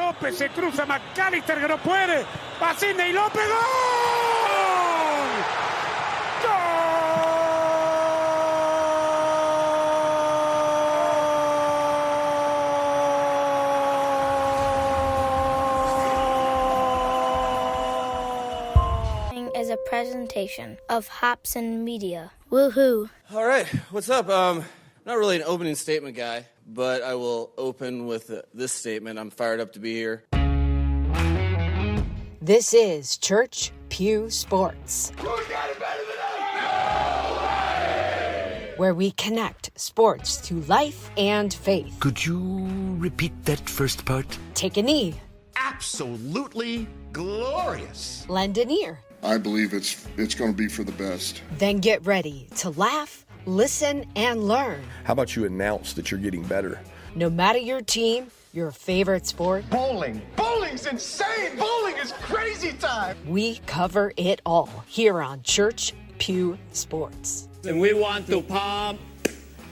López, se cruza McAllister que no puede. Va Sidney López. ¡Gol! Is a presentation of Hobson Media. Woohoo! All right, what's up? Not really an opening statement guy, but I will open with this statement. I'm fired up to be here. This is Church Pew Sports, where we connect sports to life and faith. Could you repeat that first part? Take a knee. Absolutely glorious. Lend an ear. I believe it's going to be for the best. Then get ready to laugh, listen, and learn. How about you announce that you're getting better? No matter your team, your favorite sport. Bowling. Bowling's insane. Bowling is crazy time. We cover it all here on Church Pew Sports. And we want to pump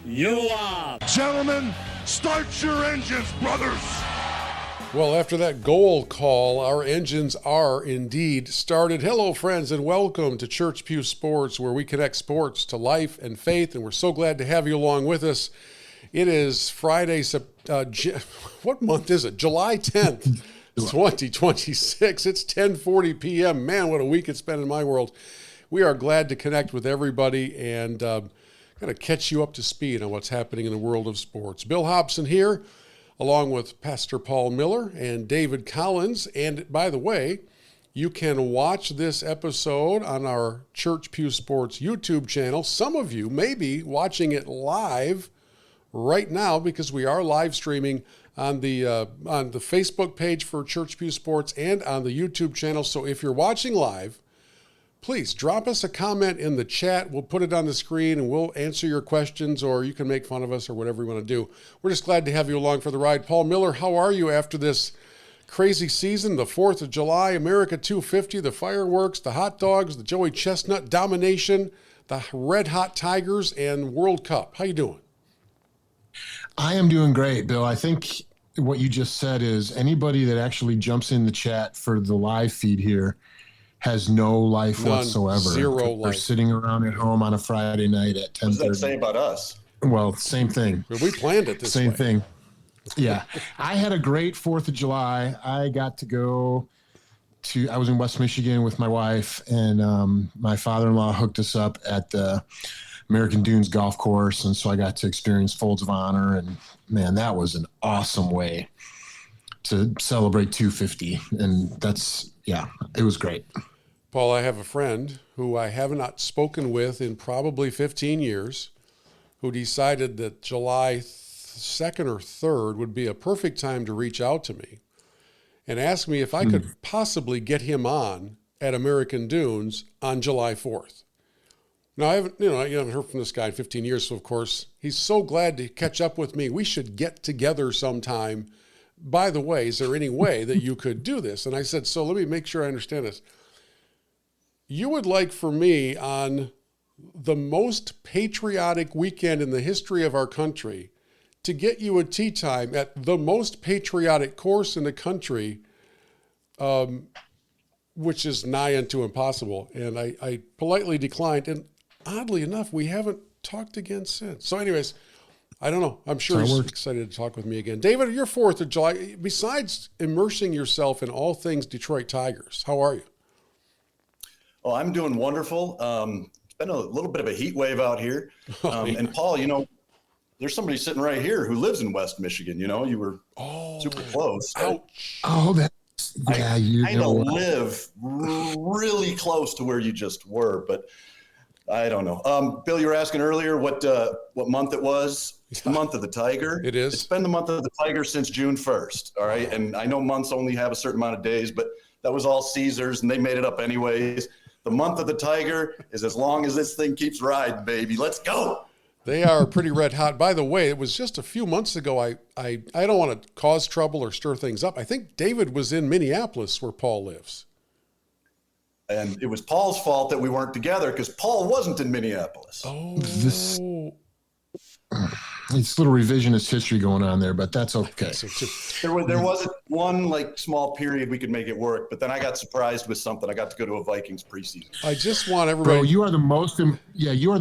you up. Gentlemen, start your engines, brothers. Well, after that goal call, our engines are indeed started. Hello, friends, and welcome to Church Pew Sports, where we connect sports to life and faith, and we're so glad to have you along with us. It is Friday, what month is it? July 10th, 2026. It's 10:40 p.m. Man, what a week it's been in my world. We are glad to connect with everybody and kind of catch you up to speed on what's happening in the world of sports. Bill Hobson here, along with Pastor Paul Miller and David Collins. And by the way, you can watch this episode on our Church Pew Sports YouTube channel. Some of you may be watching it live right now because we are live streaming on the Facebook page for Church Pew Sports and on the YouTube channel. So if you're watching live, please drop us a comment in the chat. We'll put it on the screen and we'll answer your questions, or you can make fun of us or whatever you want to do. We're just glad to have you along for the ride. Paul Miller, how are you after this crazy season? The 4th of July, America 250, the fireworks, the hot dogs, the Joey Chestnut domination, the Red Hot Tigers, and World Cup. How you doing? I am doing great, Bill. I think what you just said is anybody that actually jumps in the chat for the live feed here has no life whatsoever. Zero They're life. sitting around at home on a Friday night at 10:30. What does that say about us? Well, same thing. We planned it this Same way. thing. Yeah. I had a great 4th of July. I got to go I was in West Michigan with my wife, and my father-in-law hooked us up at the American Dunes golf course. And so I got to experience Folds of Honor, and man, that was an awesome way to celebrate 250. And it was great. Paul, I have a friend who I have not spoken with in probably 15 years who decided that July 2nd or 3rd would be a perfect time to reach out to me and ask me if I could possibly get him on at American Dunes on July 4th. Now, I haven't heard from this guy in 15 years, so of course, he's so glad to catch up with me. We should get together sometime. By the way, is there any way that you could do this? And I said, so let me make sure I understand this. You would like for me on the most patriotic weekend in the history of our country to get you a tee time at the most patriotic course in the country, which is nigh unto impossible. And I politely declined. And oddly enough, we haven't talked again since. So anyways, I don't know. I'm sure he's excited to talk with me again. David, your 4th of July, besides immersing yourself in all things Detroit Tigers, how are you? Oh, I'm doing wonderful. It's been a little bit of a heat wave out here. And Paul, there's somebody sitting right here who lives in West Michigan. You were super close. Ouch. Oh, I live really close to where you just were, but I don't know. Bill, you were asking earlier what month it was. It's the month of the Tiger. It is. It's been the month of the Tiger since June 1st. All right. And I know months only have a certain amount of days, but that was all Caesars and they made it up anyways. The month of the Tiger is as long as this thing keeps riding, baby. Let's go. They are pretty red hot. By the way, it was just a few months ago. I don't want to cause trouble or stir things up. I think David was in Minneapolis where Paul lives. And it was Paul's fault that we weren't together because Paul wasn't in Minneapolis. Oh. it's a little revisionist history going on there, but that's okay. There was one like small period we could make it work, but then I got surprised with something. I got to go to a Vikings preseason. I just want everybody. Bro, you are the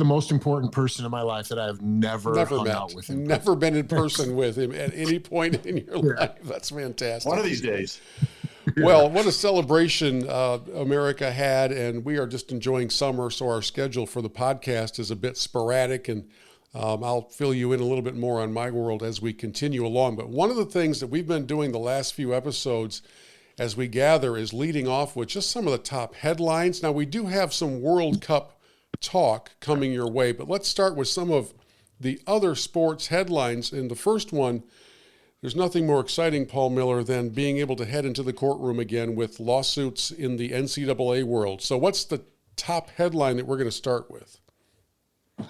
most important person in my life that I have never hung met. out with. Never been in person with him at any point in your life. That's fantastic. One of these days. Well, what a celebration America had, and we are just enjoying summer, so our schedule for the podcast is a bit sporadic, and I'll fill you in a little bit more on my world as we continue along. But one of the things that we've been doing the last few episodes as we gather is leading off with just some of the top headlines. Now, we do have some World Cup talk coming your way, but let's start with some of the other sports headlines. And the first one, there's nothing more exciting, Paul Miller, than being able to head into the courtroom again with lawsuits in the NCAA world. So what's the top headline that we're going to start with?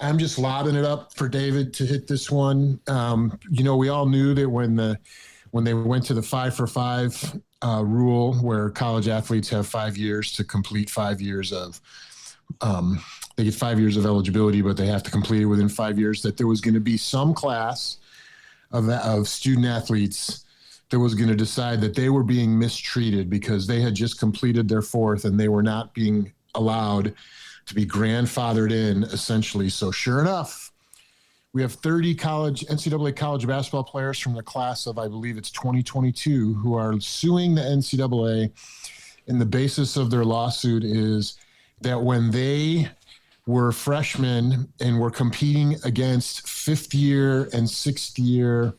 I'm just lobbing it up for David to hit this one. We all knew that when they went to the 5-for-5 rule, where college athletes have 5 years to complete 5 years of they get 5 years of eligibility, but they have to complete it within 5 years, that there was going to be some class of student athletes that was going to decide that they were being mistreated because they had just completed their fourth and they were not being allowed to be grandfathered in, essentially. So sure enough, we have 30 NCAA college basketball players from the class of, I believe it's 2022, who are suing the NCAA. And the basis of their lawsuit is that when they were freshmen and were competing against fifth year and sixth year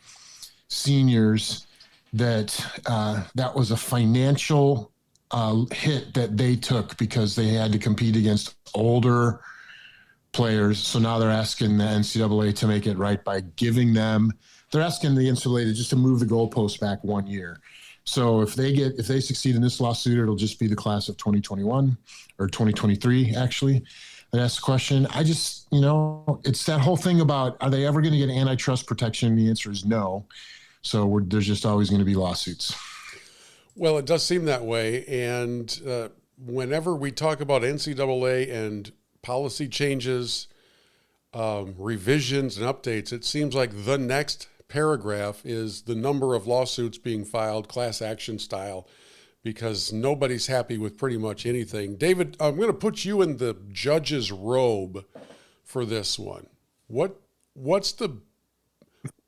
seniors, that was a financial hit that they took because they had to compete against older players. So now they're asking the NCAA to make it right by they're asking the NCAA to move the goalpost back 1 year. So if they succeed in this lawsuit, it'll just be the class of 2021 or 2023, actually. And that's the question. I just, it's that whole thing about, are they ever going to get antitrust protection? And the answer is no. So there's just always going to be lawsuits. Well, it does seem that way. And whenever we talk about NCAA and policy changes, revisions and updates, it seems like the next paragraph is the number of lawsuits being filed, class action style, because nobody's happy with pretty much anything. David, I'm going to put you in the judge's robe for this one. What's the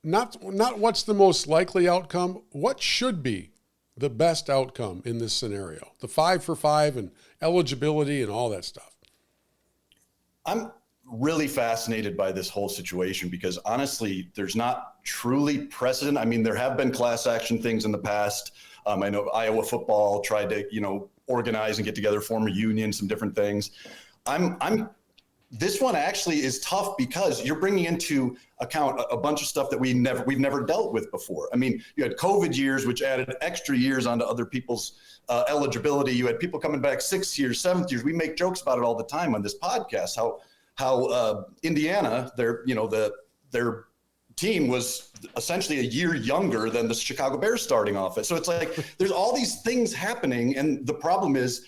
not what's the most likely outcome? What should be the best outcome in this scenario? The 5-for-5 and eligibility and all that stuff. I'm really fascinated by this whole situation because honestly, there's not truly precedent. I mean, there have been class action things in the past. I know Iowa football tried to, organize and get together, form a union, some different things. This one actually is tough because you're bringing into account a bunch of stuff that we've never dealt with before. I mean, you had COVID years, which added extra years onto other people's eligibility. You had people coming back 6 years, 7 years. We make jokes about it all the time on this podcast. How Indiana, their team was essentially a year younger than the Chicago Bears starting off at. So it's like there's all these things happening, and the problem is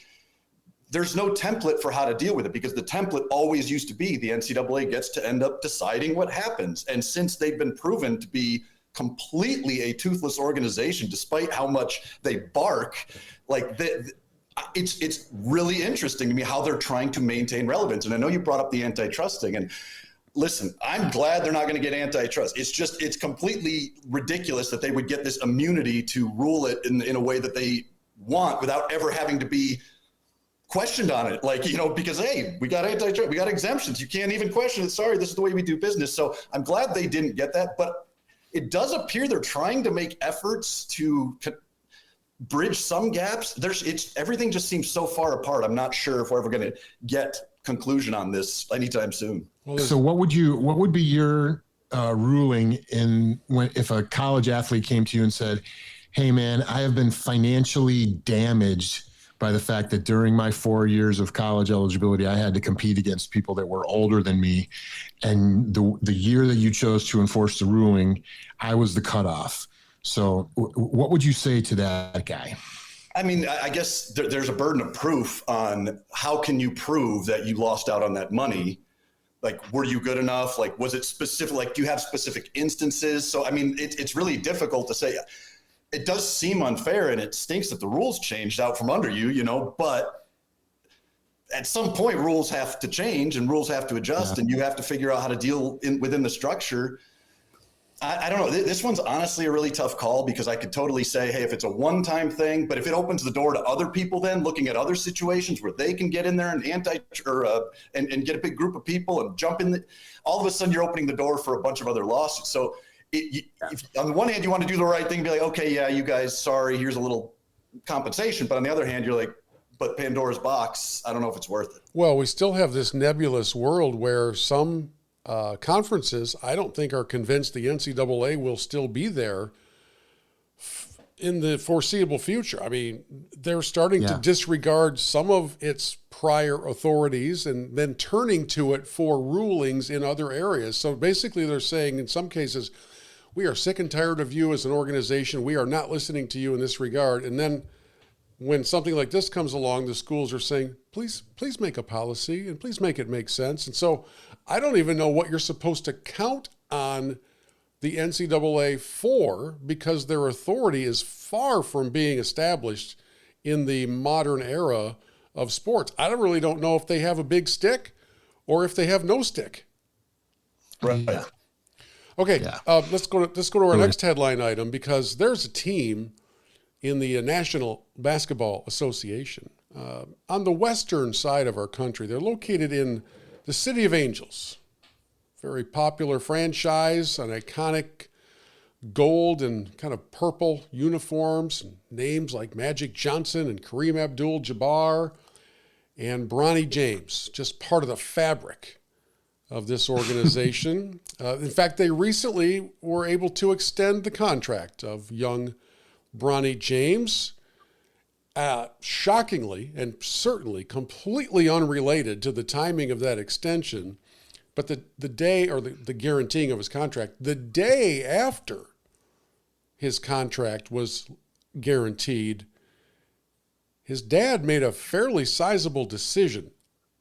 there's no template for how to deal with it because the template always used to be the NCAA gets to end up deciding what happens. And since they've been proven to be completely a toothless organization, despite how much they bark, it's really interesting to me how they're trying to maintain relevance. And I know you brought up the antitrust thing, and listen, I'm glad they're not going to get antitrust. It's completely ridiculous that they would get this immunity to rule it in a way that they want without ever having to be questioned on it. Because, hey, we got antitrust, we got exemptions. You can't even question it. Sorry, this is the way we do business. So I'm glad they didn't get that. But it does appear they're trying to make efforts to bridge some gaps. Everything just seems so far apart. I'm not sure if we're ever going to get conclusion on this anytime soon. So what would be your ruling if a college athlete came to you and said, hey man, I have been financially damaged by the fact that during my 4 years of college eligibility, I had to compete against people that were older than me. And the year that you chose to enforce the ruling, I was the cutoff. So what would you say to that guy? I mean, I guess there's a burden of proof on how can you prove that you lost out on that money. Like, were you good enough? Like, was it specific? Like, do you have specific instances? So, I mean, it's really difficult to say. It does seem unfair, and it stinks that the rules changed out from under you, but at some point rules have to change and rules have to adjust, and you have to figure out how to deal within the structure. I don't know. This one's honestly a really tough call, because I could totally say, hey, if it's a one-time thing, but if it opens the door to other people then looking at other situations where they can get in there and and get a big group of people and jump in, all of a sudden you're opening the door for a bunch of other lawsuits. So if, on the one hand, you want to do the right thing, be like, okay, yeah, you guys, sorry, here's a little compensation. But on the other hand, you're like, but Pandora's box, I don't know if it's worth it. Well, we still have this nebulous world where some conferences, I don't think, are convinced the NCAA will still be there in the foreseeable future. I mean, they're starting to disregard some of its prior authorities and then turning to it for rulings in other areas. So basically they're saying, in some cases, we are sick and tired of you as an organization. We are not listening to you in this regard. And then when something like this comes along, the schools are saying, please make a policy and please make it make sense. And so I don't even know what you're supposed to count on the NCAA for, because their authority is far from being established in the modern era of sports. I really don't know if they have a big stick or if they have no stick. Right. Yeah. Okay, let's go to our next headline item, because there's a team in the National Basketball Association on the western side of our country. They're located in the City of Angels. Very popular franchise, an iconic gold and kind of purple uniforms, and names like Magic Johnson and Kareem Abdul-Jabbar and Bronny James, just part of the fabric of this organization. In fact, they recently were able to extend the contract of young Bronny James. Shockingly, and certainly completely unrelated to the timing of that extension, but the day, or the guaranteeing of his contract, the day after his contract was guaranteed, his dad made a fairly sizable decision,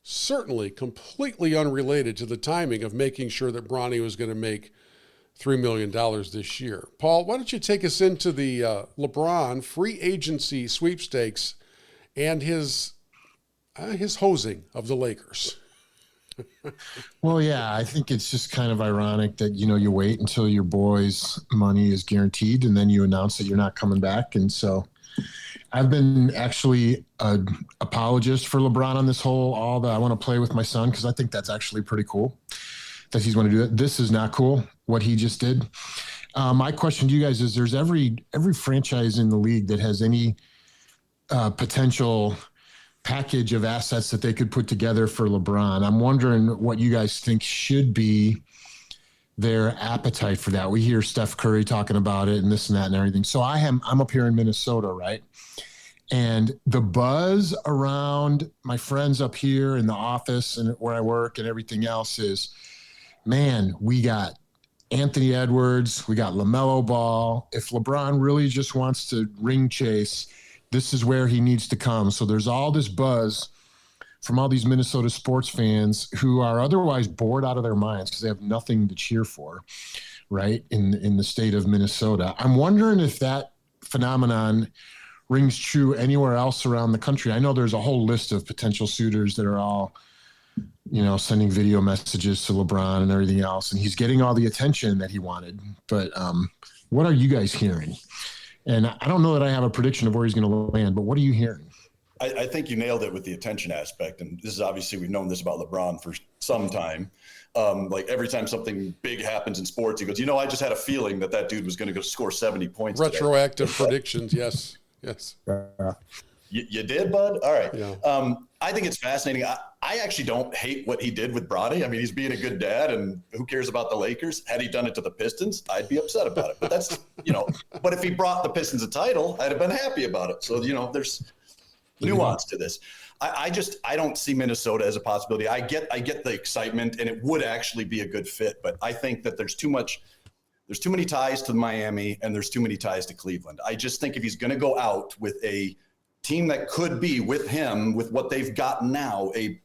certainly completely unrelated to the timing of making sure that Bronny was going to make $3 million this year. Paul, why don't you take us into the LeBron free agency sweepstakes and his hosing of the Lakers? Well, yeah, I think it's just kind of ironic that, you wait until your boy's money is guaranteed and then you announce that you're not coming back. And so I've been actually an apologist for LeBron on this whole, all that I want to play with my son, because I think that's actually pretty cool that he's going to do it. This is not cool, what he just did. My question to you guys is, there's every franchise in the league that has any potential package of assets that they could put together for LeBron. I'm wondering what you guys think should be their appetite for that. We hear Steph Curry talking about it and this and that and everything. So I'm up here in Minnesota, right? And the buzz around my friends up here in the office and where I work and everything else is, man, we got Anthony Edwards, we got LaMelo Ball. If LeBron really just wants to ring chase, this is where he needs to come. So there's all this buzz from all these Minnesota sports fans who are otherwise bored out of their minds because they have nothing to cheer for, right, in the state of Minnesota. I'm wondering if that phenomenon rings true anywhere else around the country. I know there's a whole list of potential suitors that are all, sending video messages to LeBron and everything else, and he's getting all the attention that he wanted. But what are you guys hearing? And I don't know that I have a prediction of where he's going to land, but what are you hearing? I think you nailed it with the attention aspect. And this is obviously, we've known this about LeBron for some time. Like every time something big happens in sports, he goes, I just had a feeling that dude was going to go score 70 points. Retroactive predictions. Yes. You did, bud? All right. Yeah. I think it's fascinating. I actually don't hate what he did with Bronny. I mean, he's being a good dad, and who cares about the Lakers? Had he done it to the Pistons, I'd be upset about it. But that's, but if he brought the Pistons a title, I'd have been happy about it. So, there's nuance to this. I don't see Minnesota as a possibility. I get the excitement, and it would actually be a good fit, but I think that there's too many ties to Miami, and there's too many ties to Cleveland. I just think if he's going to go out with a team that could be with him, with what they've got now, a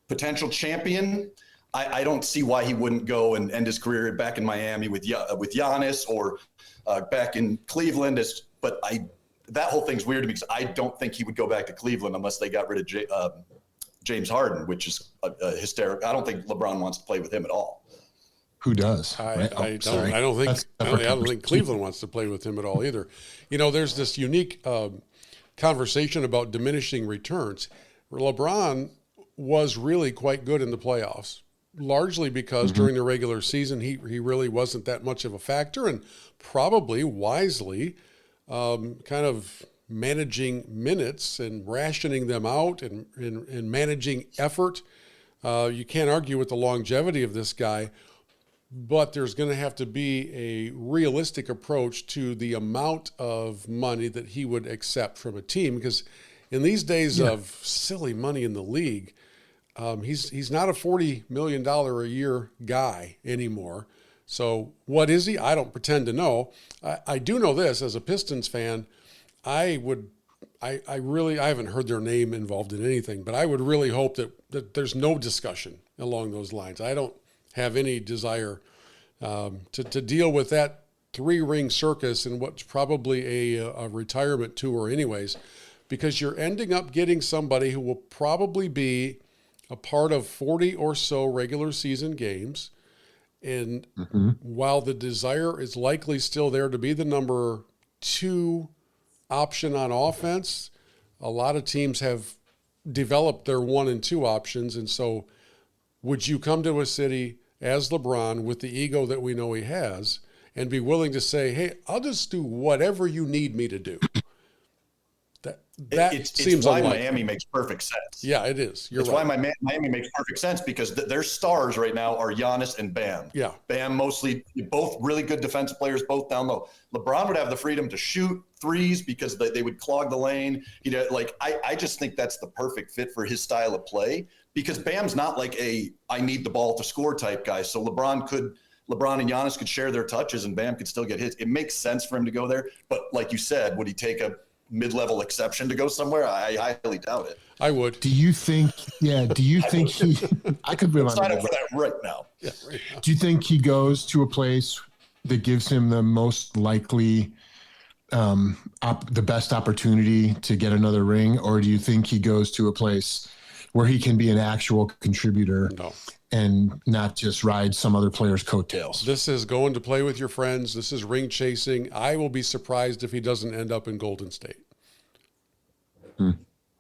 potential champion, I don't see why he wouldn't go and end his career back in Miami with Giannis or back in Cleveland. But that whole thing's weird to me because I don't think he would go back to Cleveland unless they got rid of James Harden, which is hysterical. I don't think LeBron wants to play with him at all. Who does? I don't think Cleveland wants to play with him at all either. There's this unique conversation about diminishing returns. LeBron was really quite good in the playoffs, largely because during the regular season he really wasn't that much of a factor, and probably wisely kind of managing minutes and rationing them out and managing effort. You can't argue with the longevity of this guy, but there's going to have to be a realistic approach to the amount of money that he would accept from a team, because in these days of silly money in the league, he's not a $40 million a year guy anymore. So what is he? I don't pretend to know. I do know this as a Pistons fan. I haven't heard their name involved in anything, but I would really hope that there's no discussion along those lines. I don't have any desire to deal with that 3-ring circus in what's probably a retirement tour anyways, because you're ending up getting somebody who will probably be a part of 40 or so regular season games. And while the desire is likely still there to be the number 2 option on offense, a lot of teams have developed their 1 and 2 options. And so would you come to a city as LeBron with the ego that we know he has and be willing to say, hey, I'll just do whatever you need me to do? It's why Miami makes perfect sense. Yeah, it is. It's why Miami makes perfect sense, because their stars right now are Giannis and Bam. Yeah. Bam mostly, both really good defensive players, both down low. LeBron would have the freedom to shoot threes because they would clog the lane. I just think that's the perfect fit for his style of play, because Bam's not like I need the ball to score type guy. So LeBron and Giannis could share their touches and Bam could still get hits. It makes sense for him to go there. But like you said, would he take a mid-level exception to go somewhere? I highly doubt it. I would. Do you think he I could be sign up for that right now. Yeah, right now. Do you think he goes to a place that gives him the most likely the best opportunity to get another ring, or do you think he goes to a place where he can be an actual contributor and not just ride some other player's coattails? This is going to play with your friends. This is ring chasing. I will be surprised if he doesn't end up in Golden State.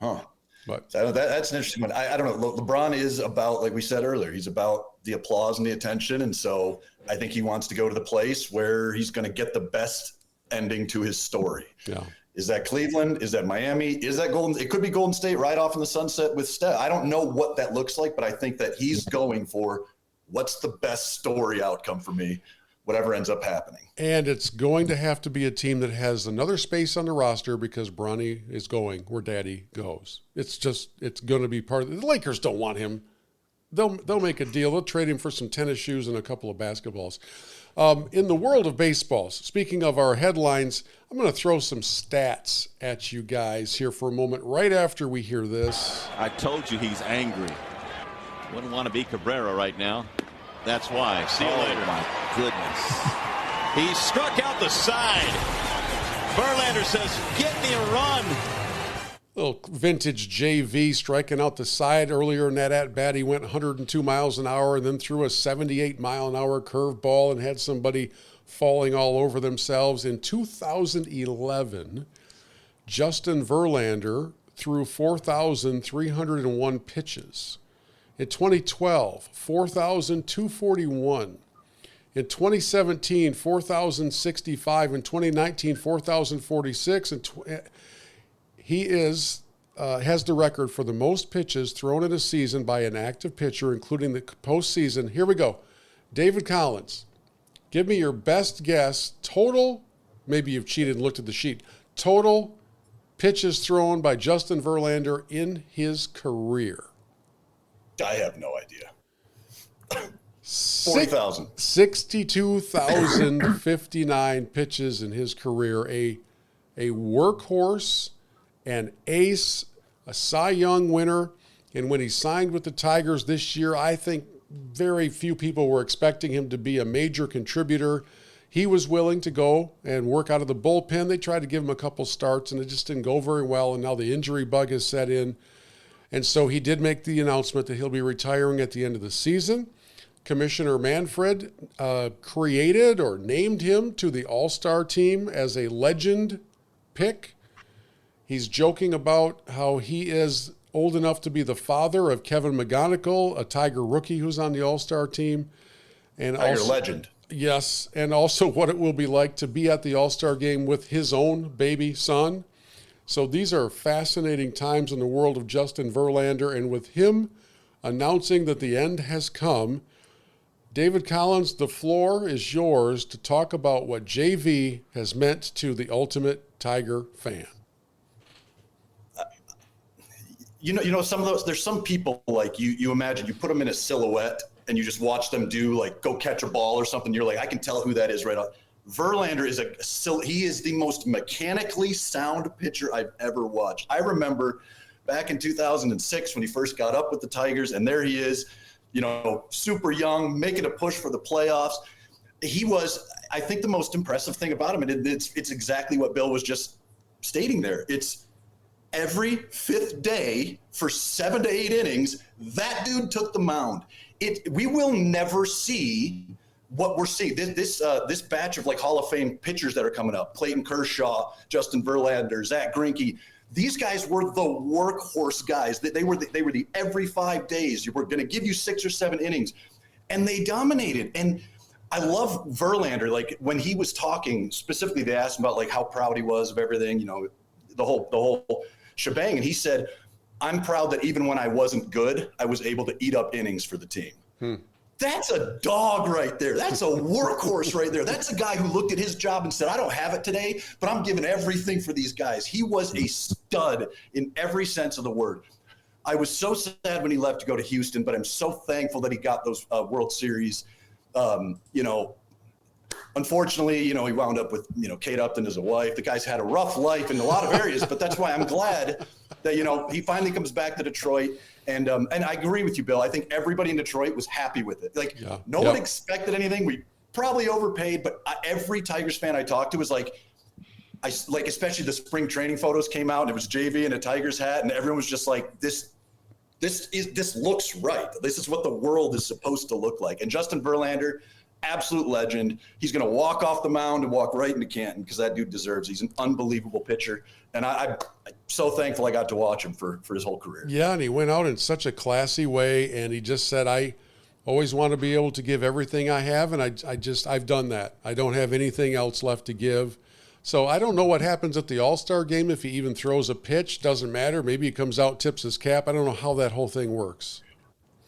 Huh. But that's an interesting one. I don't know. LeBron is about, like we said earlier, he's about the applause and the attention. And so I think he wants to go to the place where he's going to get the best ending to his story. Yeah. Is that Cleveland? Is that Miami? Is that Golden? It could be Golden State right off in the sunset with Steph. I don't know what that looks like, but I think that he's going for what's the best story outcome for me, whatever ends up happening. And it's going to have to be a team that has another space on the roster because Bronny is going where Daddy goes. It's going to be part of it. The Lakers don't want him. They'll make a deal. They'll trade him for some tennis shoes and a couple of basketballs. In the world of baseballs, speaking of our headlines, I'm going to throw some stats at you guys here for a moment right after we hear this. I told you he's angry. Wouldn't want to be Cabrera right now. That's why. See you later. My goodness. He struck out the side. Verlander says, get me a run. Little vintage JV striking out the side earlier in that at-bat. He went 102 miles an hour and then threw a 78-mile-an-hour curveball and had somebody falling all over themselves. In 2011, Justin Verlander threw 4,301 pitches. In 2012, 4,241. In 2017, 4,065. In 2019, 4,046. He has the record for the most pitches thrown in a season by an active pitcher, including the postseason. Here we go. David Collins, give me your best guess. Total, maybe you've cheated and looked at the sheet. Total pitches thrown by Justin Verlander in his career. I have no idea. 40,000. 62,059 pitches in his career. A workhorse, an ace, a Cy Young winner. And when he signed with the Tigers this year, I think very few people were expecting him to be a major contributor. He was willing to go and work out of the bullpen. They tried to give him a couple starts, and it just didn't go very well, and now the injury bug has set in. And so he did make the announcement that he'll be retiring at the end of the season. Commissioner Manfred created or named him to the All-Star team as a legend pick. He's joking about how he is old enough to be the father of Kevin McGonigal, a Tiger rookie who's on the All-Star team. And Tiger also, legend. Yes, and also what it will be like to be at the All-Star game with his own baby son. So these are fascinating times in the world of Justin Verlander, and with him announcing that the end has come, David Collins, the floor is yours to talk about what JV has meant to the ultimate Tiger fan. You know, some of those, there's some people like you imagine you put them in a silhouette and you just watch them do like go catch a ball or something. You're like, I can tell who that is right off. Verlander is he is the most mechanically sound pitcher I've ever watched. I remember back in 2006 when he first got up with the Tigers, and there he is, you know, super young, making a push for the playoffs. He was, I think, the most impressive thing about him, and it's exactly what Bill was just stating there. It's every fifth day for 7 to 8 innings, that dude took the mound. We will never see what we're seeing. This batch of like Hall of Fame pitchers that are coming up, Clayton Kershaw, Justin Verlander, Zach Greinke, these guys were the workhorse guys. They were the every 5 days. You were going to give you 6 or 7 innings, and they dominated. And I love Verlander. Like when he was talking specifically, they asked him about like how proud he was of everything, you know, the whole shebang. And he said, I'm proud that even when I wasn't good, I was able to eat up innings for the team. That's a dog right there. That's a workhorse right there. That's a guy who looked at his job and said, I don't have it today, but I'm giving everything for these guys. He was a stud in every sense of the word. I was so sad when he left to go to Houston, but I'm so thankful that he got those World Series. You know, unfortunately, you know, he wound up with, you know, Kate Upton as a wife. The guy's had a rough life in a lot of areas, but that's why I'm glad that, you know, he finally comes back to Detroit. And I agree with you, Bill. I think everybody in Detroit was happy with it. Like, no one expected anything. We probably overpaid, but every Tigers fan I talked to was like, especially the spring training photos came out, and it was JV in a Tigers hat, and everyone was just like, this looks right. This is what the world is supposed to look like. And Justin Verlander, absolute legend. He's going to walk off the mound and walk right into Canton because that dude deserves it. He's an unbelievable pitcher. And I'm so thankful I got to watch him for his whole career. Yeah, and he went out in such a classy way, and he just said, I always want to be able to give everything I have, and I've done that. I don't have anything else left to give. So I don't know what happens at the All-Star game if he even throws a pitch. Doesn't matter. Maybe he comes out, tips his cap. I don't know how that whole thing works.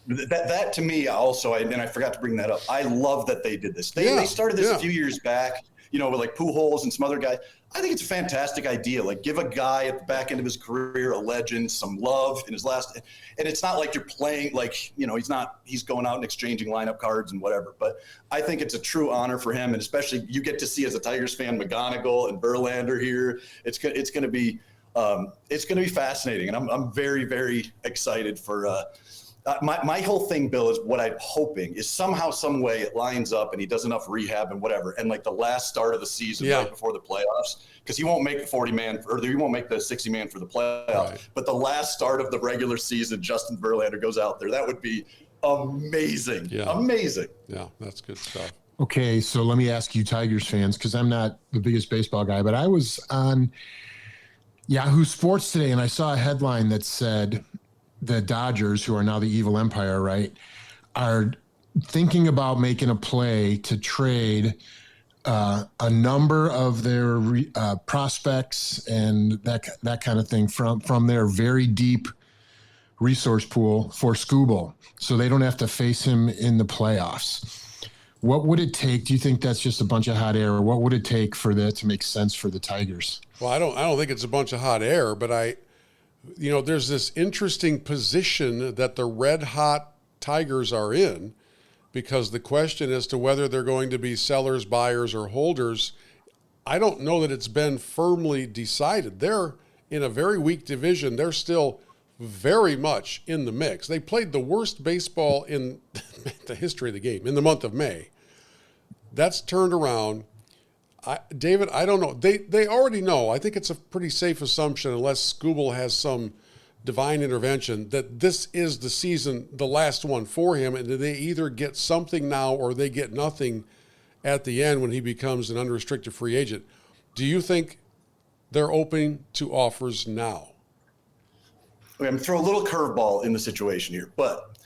That to me also, and I forgot to bring that up, I love that they did this. They started this a few years back, you know, with like Pujols and some other guys. I think it's a fantastic idea. Like, give a guy at the back end of his career, a legend, some love in his last. And it's not like you're playing, like, you know, he's going out and exchanging lineup cards and whatever. But I think it's a true honor for him. And especially you get to see, as a Tigers fan, McGonigal and Verlander here. It's going to be fascinating. And I'm very, very excited for my whole thing, Bill, is what I'm hoping is somehow, some way it lines up and he does enough rehab and whatever. And like the last start of the season, right before the playoffs, because he won't make the 40-man or he won't make the 60-man for the playoffs. Right. But the last start of the regular season, Justin Verlander goes out there. That would be amazing. Yeah. Amazing. Yeah, that's good stuff. Okay, so let me ask you, Tigers fans, because I'm not the biggest baseball guy, but I was on Yahoo Sports today and I saw a headline that said the Dodgers, who are now the evil empire, right, are thinking about making a play to trade a number of their prospects and that kind of thing from their very deep resource pool for Skubal, so they don't have to face him in the playoffs. What would it take? Do you think that's just a bunch of hot air, or what would it take for that to make sense for the Tigers? Well, I don't think it's a bunch of hot air, but there's this interesting position that the red hot Tigers are in, because the question as to whether they're going to be sellers, buyers, or holders, I don't know that it's been firmly decided. They're in a very weak division. They're still very much in the mix. They played the worst baseball in the history of the game in the month of May. That's turned around. David, I don't know. They already know. I think it's a pretty safe assumption, unless Scooble has some divine intervention, that this is the season, the last one for him, and they either get something now or they get nothing at the end when he becomes an unrestricted free agent. Do you think they're open to offers now? I'm going to throw a little curveball in the situation here, but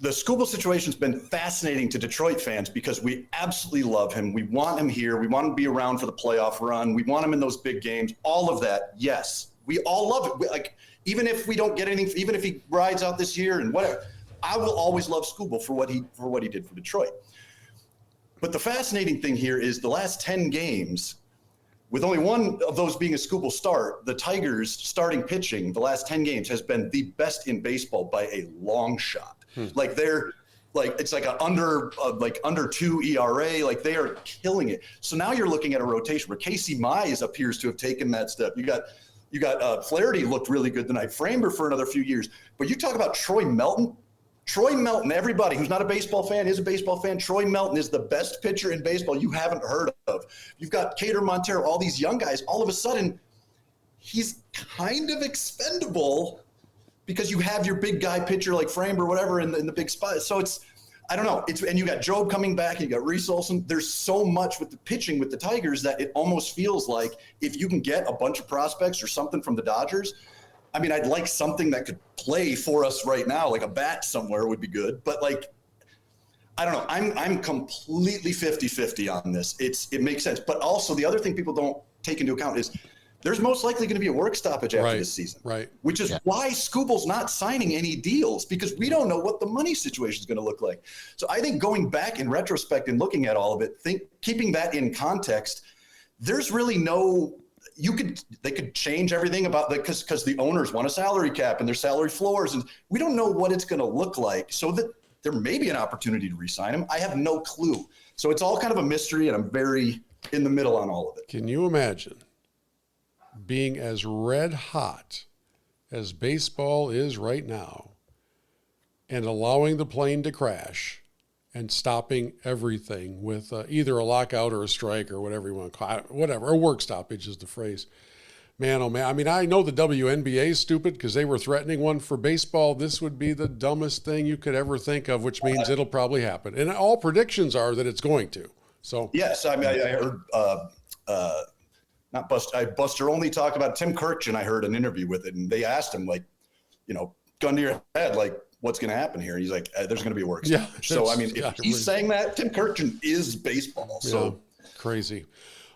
the Scooble situation's been fascinating to Detroit fans because we absolutely love him. We want him here. We want him to be around for the playoff run. We want him in those big games. All of that, yes. We all love it. Even if we don't get anything, even if he rides out this year and whatever, I will always love Scooble for what he did for Detroit. But the fascinating thing here is the last 10 games, with only one of those being a Scooble start, the Tigers starting pitching the last 10 games has been the best in baseball by a long shot. It's like under 2 ERA. Like, they are killing it. So now you're looking at a rotation where Casey Mize appears to have taken that step. You got Flaherty looked really good tonight. Framber for another few years. But you talk about Troy Melton. Troy Melton, everybody who's not a baseball fan is a baseball fan. Troy Melton is the best pitcher in baseball you haven't heard of. You've got Cater Montero, all these young guys. All of a sudden, he's kind of expendable because you have your big guy pitcher like Framber, whatever, in the big spot. So I don't know. And you got Job coming back, and you got Reese Olson. There's so much with the pitching with the Tigers that it almost feels like if you can get a bunch of prospects or something from the Dodgers, I mean, I'd like something that could play for us right now, like a bat somewhere would be good. But I don't know. I'm completely 50-50 on this. It makes sense. But also the other thing people don't take into account is there's most likely going to be a work stoppage after this season, which is why Scooble's not signing any deals, because we don't know what the money situation is going to look like. So I think going back in retrospect and looking at all of it, keeping that in context, there's really they could change everything about that because the owners want a salary cap and their salary floors, and we don't know what it's going to look like. So that there may be an opportunity to re-sign him. I have no clue. So it's all kind of a mystery, and I'm very in the middle on all of it. Can you imagine being as red hot as baseball is right now and allowing the plane to crash and stopping everything with either a lockout or a strike or whatever you want to call it, whatever, a work stoppage is the phrase. Man, oh man. I mean, I know the WNBA is stupid because they were threatening one for baseball. This would be the dumbest thing you could ever think of, which means it'll probably happen. And all predictions are that it's going to. So yes, I mean, I heard Buster Olney talked about Tim Kirkjian. I heard an interview with it, and they asked him, gun to your head, what's going to happen here? He's like, there's going to be a work stoppage. So, I mean, if he's saying that, Tim Kirkjian is baseball. So crazy.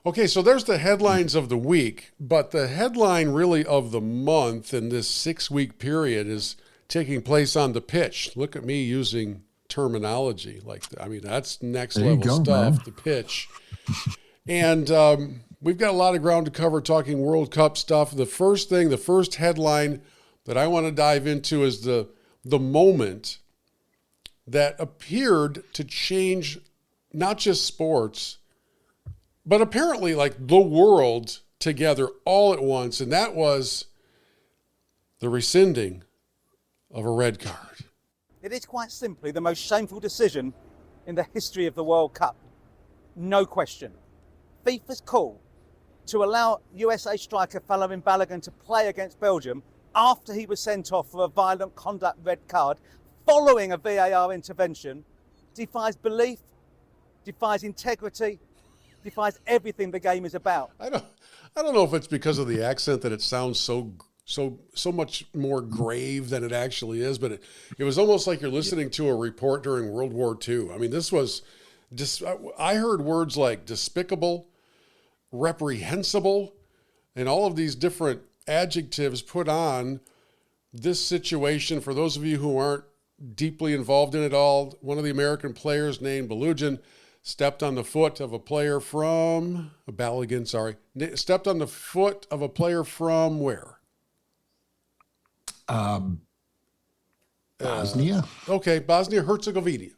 Okay, so there's the headlines of the week, but the headline really of the month in this 6-week period is taking place on the pitch. Look at me using terminology that's next level stuff, man. The pitch. And we've got a lot of ground to cover talking World Cup stuff. The first headline that I want to dive into is the moment that appeared to change not just sports, but apparently the world together all at once. And that was the rescinding of a red card. It is quite simply the most shameful decision in the history of the World Cup. No question. FIFA's call to allow USA striker Falarin Balogun to play against Belgium after he was sent off for a violent conduct red card following a VAR intervention defies belief, defies integrity, defies everything the game is about. I don't know if it's because of the accent that it sounds so much more grave than it actually is, but it was almost like you're listening to a report during World War II. I mean, this was I heard words like despicable, reprehensible, and all of these different adjectives put on this situation. For those of you who aren't deeply involved in it all, one of the American players named Balogun stepped on the foot of a player from stepped on the foot of a player from where? Bosnia. Okay, Bosnia-Herzegovina.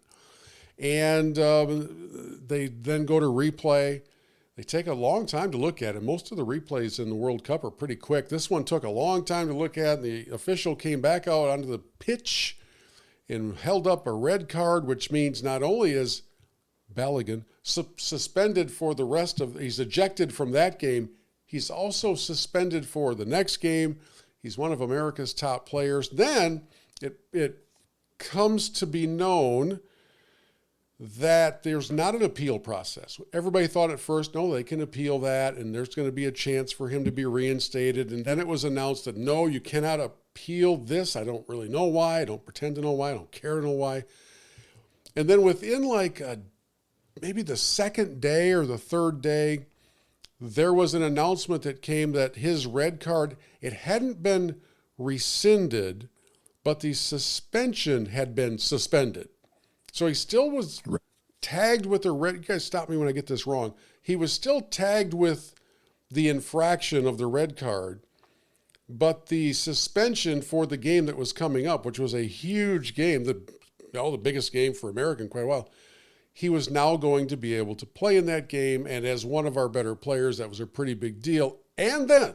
And they then go to replay. They take a long time to look at, and most of the replays in the World Cup are pretty quick. This one took a long time to look at, and the official came back out onto the pitch and held up a red card, which means not only is Balogun suspended for the rest of, he's ejected from that game, he's also suspended for the next game. He's one of America's top players. Then it comes to be known that there's not an appeal process. Everybody thought at first, no, they can appeal that, and there's going to be a chance for him to be reinstated. And then it was announced that, no, you cannot appeal this. I don't really know why. I don't pretend to know why. I don't care to know why. And then within maybe the second day or the third day, there was an announcement that came that his red card, it hadn't been rescinded, but the suspension had been suspended. So he still was tagged with the red. You guys stop me when I get this wrong. He was still tagged with the infraction of the red card, but the suspension for the game that was coming up, which was a huge game, the biggest game for America in quite a while, he was now going to be able to play in that game. And as one of our better players, that was a pretty big deal. And then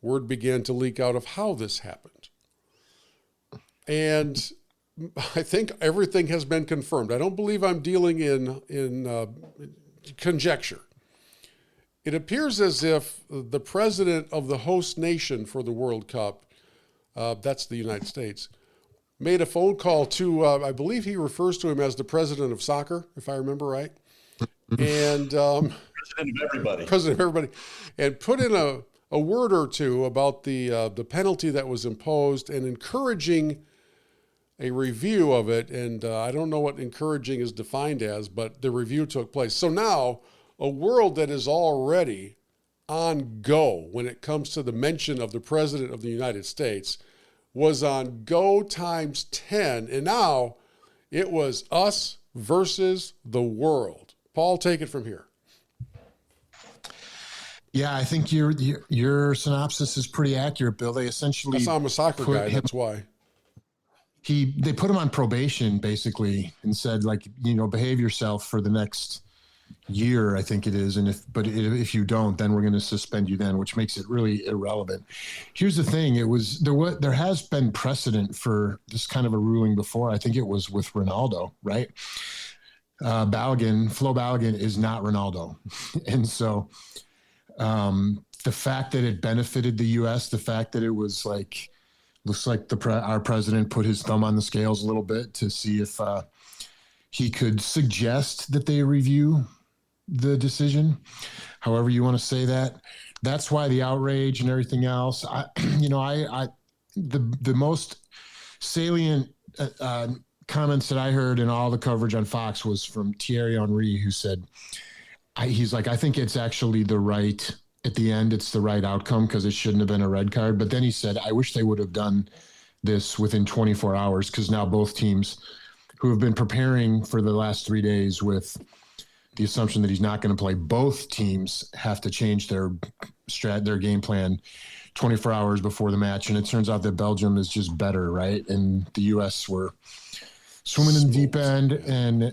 word began to leak out of how this happened. And I think everything has been confirmed. I don't believe I'm dealing in conjecture. It appears as if the president of the host nation for the World Cup, that's the United States, made a phone call to, I believe he refers to him as the president of soccer, if I remember right. And President of everybody. President of everybody. And put in a word or two about the penalty that was imposed and encouraging a review of it. And I don't know what encouraging is defined as, but the review took place. So now a world that is already on go when it comes to the mention of the president of the United States was on go times 10. And now it was us versus the world. Paul, take it from here. Yeah, I think your synopsis is pretty accurate, Bill. They essentially, I'm a soccer guy, that's why. They put him on probation basically and said, behave yourself for the next year, I think it is. And if you don't, then we're going to suspend you then, which makes it really irrelevant. Here's the thing. There has been precedent for this kind of a ruling before. I think it was with Ronaldo, right? Flo Balogun is not Ronaldo. And so the fact that it benefited the U.S., the fact that it was looks like our president put his thumb on the scales a little bit to see if he could suggest that they review the decision, however you want to say that. That's why the outrage and everything else. The most salient comments that I heard in all the coverage on Fox was from Thierry Henry, who said, he's like, I think it's actually at the end, it's the right outcome because it shouldn't have been a red card. But then he said, I wish they would have done this within 24 hours because now both teams who have been preparing for the last 3 days with the assumption that he's not going to play, both teams have to change their game plan 24 hours before the match. And it turns out that Belgium is just better, right? And the U.S. were swimming in the deep end. And,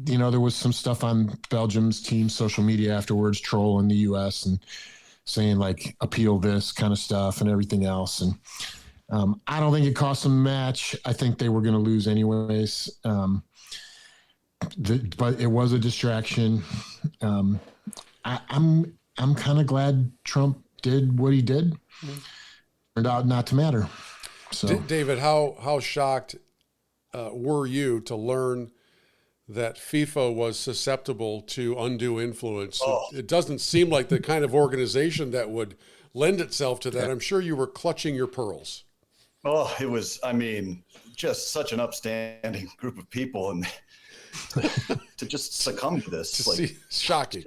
there was some stuff on Belgium's team social media afterwards, trolling the U.S. and saying appeal this kind of stuff and everything else. And I don't think it cost them a match. I think they were going to lose anyways. But it was a distraction. I'm kind of glad Trump did what he did. Turned out not to matter. So, David, how shocked were you to learn that FIFA was susceptible to undue influence? It doesn't seem like the kind of organization that would lend itself to that. I'm sure you were clutching your pearls. Oh, it was, just such an upstanding group of people, and to just succumb to this. Shocking.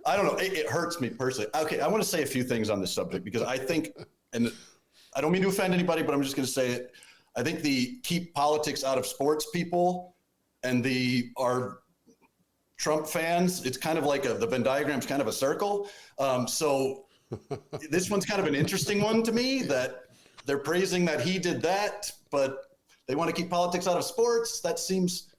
I don't know. It hurts me personally. Okay, I want to say a few things on this subject because I think, and I don't mean to offend anybody, but I'm just going to say it. I think the keep politics out of sports people and our Trump fans, it's kind of like the Venn diagram's kind of a circle. So this one's kind of an interesting one to me, that they're praising that he did that, but they want to keep politics out of sports. That seems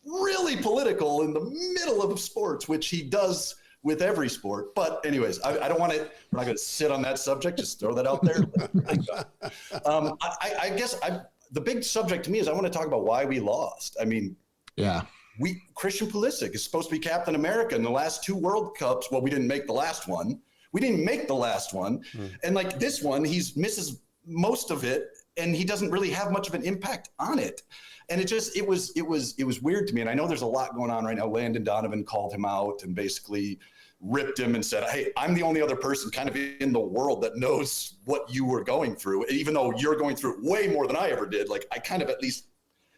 really political in the middle of sports, which he does with every sport. But anyways, I don't want to, we're not going to sit on that subject. Just throw that out there. I guess the big subject to me is I want to talk about why we lost. I mean, Christian Pulisic is supposed to be Captain America in the last 2 World Cups. Well, we didn't make the last one. And like this one, he misses most of it and he doesn't really have much of an impact on it. And it was weird to me. And I know there's a lot going on right now. Landon Donovan called him out and basically ripped him and said, hey, I'm the only other person kind of in the world that knows what you were going through, even though you're going through it way more than I ever did. Like, I kind of at least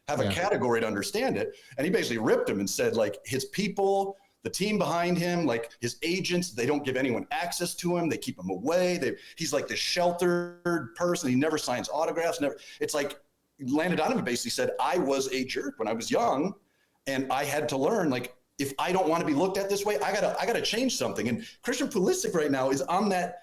have a category to understand it. And he basically ripped him and said, like, his people, the team behind him, like his agents, they don't give anyone access to him. They keep him away. He's like this sheltered person. He never signs autographs. It's like Landon Donovan basically said, I was a jerk when I was young, and I had to learn, like, if I don't want to be looked at this way, I gotta change something. And Christian Pulisic right now is on that.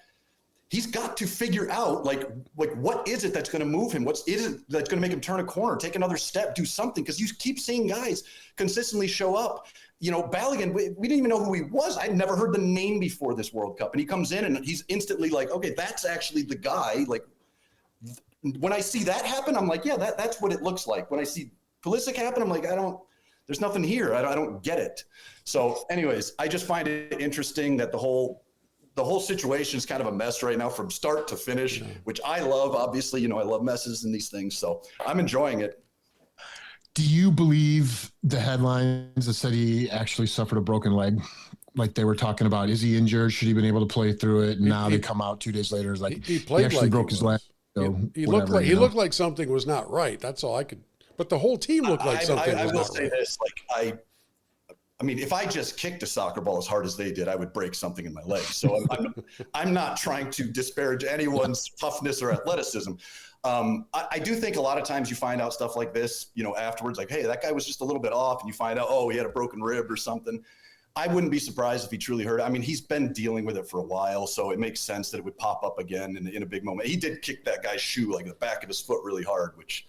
He's got to figure out like what is it that's going to move him? What is it that's going to make him turn a corner, take another step, do something? Because you keep seeing guys consistently show up. You know, Balogun, we didn't even know who he was. I'd never heard the name before this World Cup. And he comes in and he's instantly like, okay, that's actually the guy. Like, when I see that happen, I'm like, yeah, that's what it looks like. When I see Pulisic happen, I'm like, there's nothing here. I don't get it. So anyways, I just find it interesting that the whole situation is kind of a mess right now from start to finish, which I love. Obviously, you know, I love messes and these things. So I'm enjoying it. Do you believe the headlines that said he actually suffered a broken leg? Like they were talking about, is he injured? Should he have been able to play through it? And now they come out 2 days later. It's like he actually broke his leg. So he looked like something was not right. That's all I could. But the whole team looked like something was not right. I will say this, like I mean, if I just kicked a soccer ball as hard as they did, I would break something in my leg. So I'm not trying to disparage anyone's toughness or athleticism. I do think a lot of times you find out stuff like this, you know, afterwards, like, hey, that guy was just a little bit off, and you find out, oh, he had a broken rib or something. I wouldn't be surprised if he truly hurt it. I mean, he's been dealing with it for a while, so it makes sense that it would pop up again in a big moment. He did kick that guy's shoe, like the back of his foot, really hard, which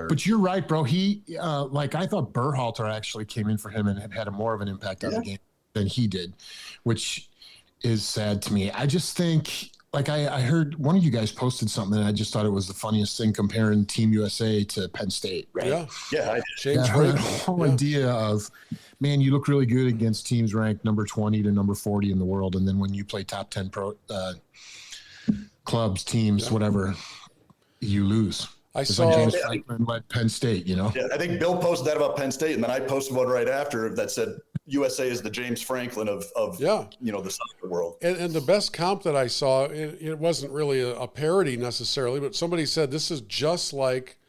but you're right, bro. He like I thought Berhalter actually came in for him and had more of an impact on the game than he did, which is sad to me. I just think, like I heard one of you guys posted something, and I just thought it was the funniest thing comparing Team USA to Penn State. Right? Yeah. I the whole idea of, man, you look really good against teams ranked number 20 to number 40 in the world, and then when you play top 10 pro clubs, teams, whatever, you lose. I saw James Franklin led Penn State, you know. Yeah, I think Bill posted that about Penn State, and then I posted one right after that said USA is the James Franklin of you know, the soccer world. And the best comp that I saw, it wasn't really a parody necessarily, but somebody said this is just like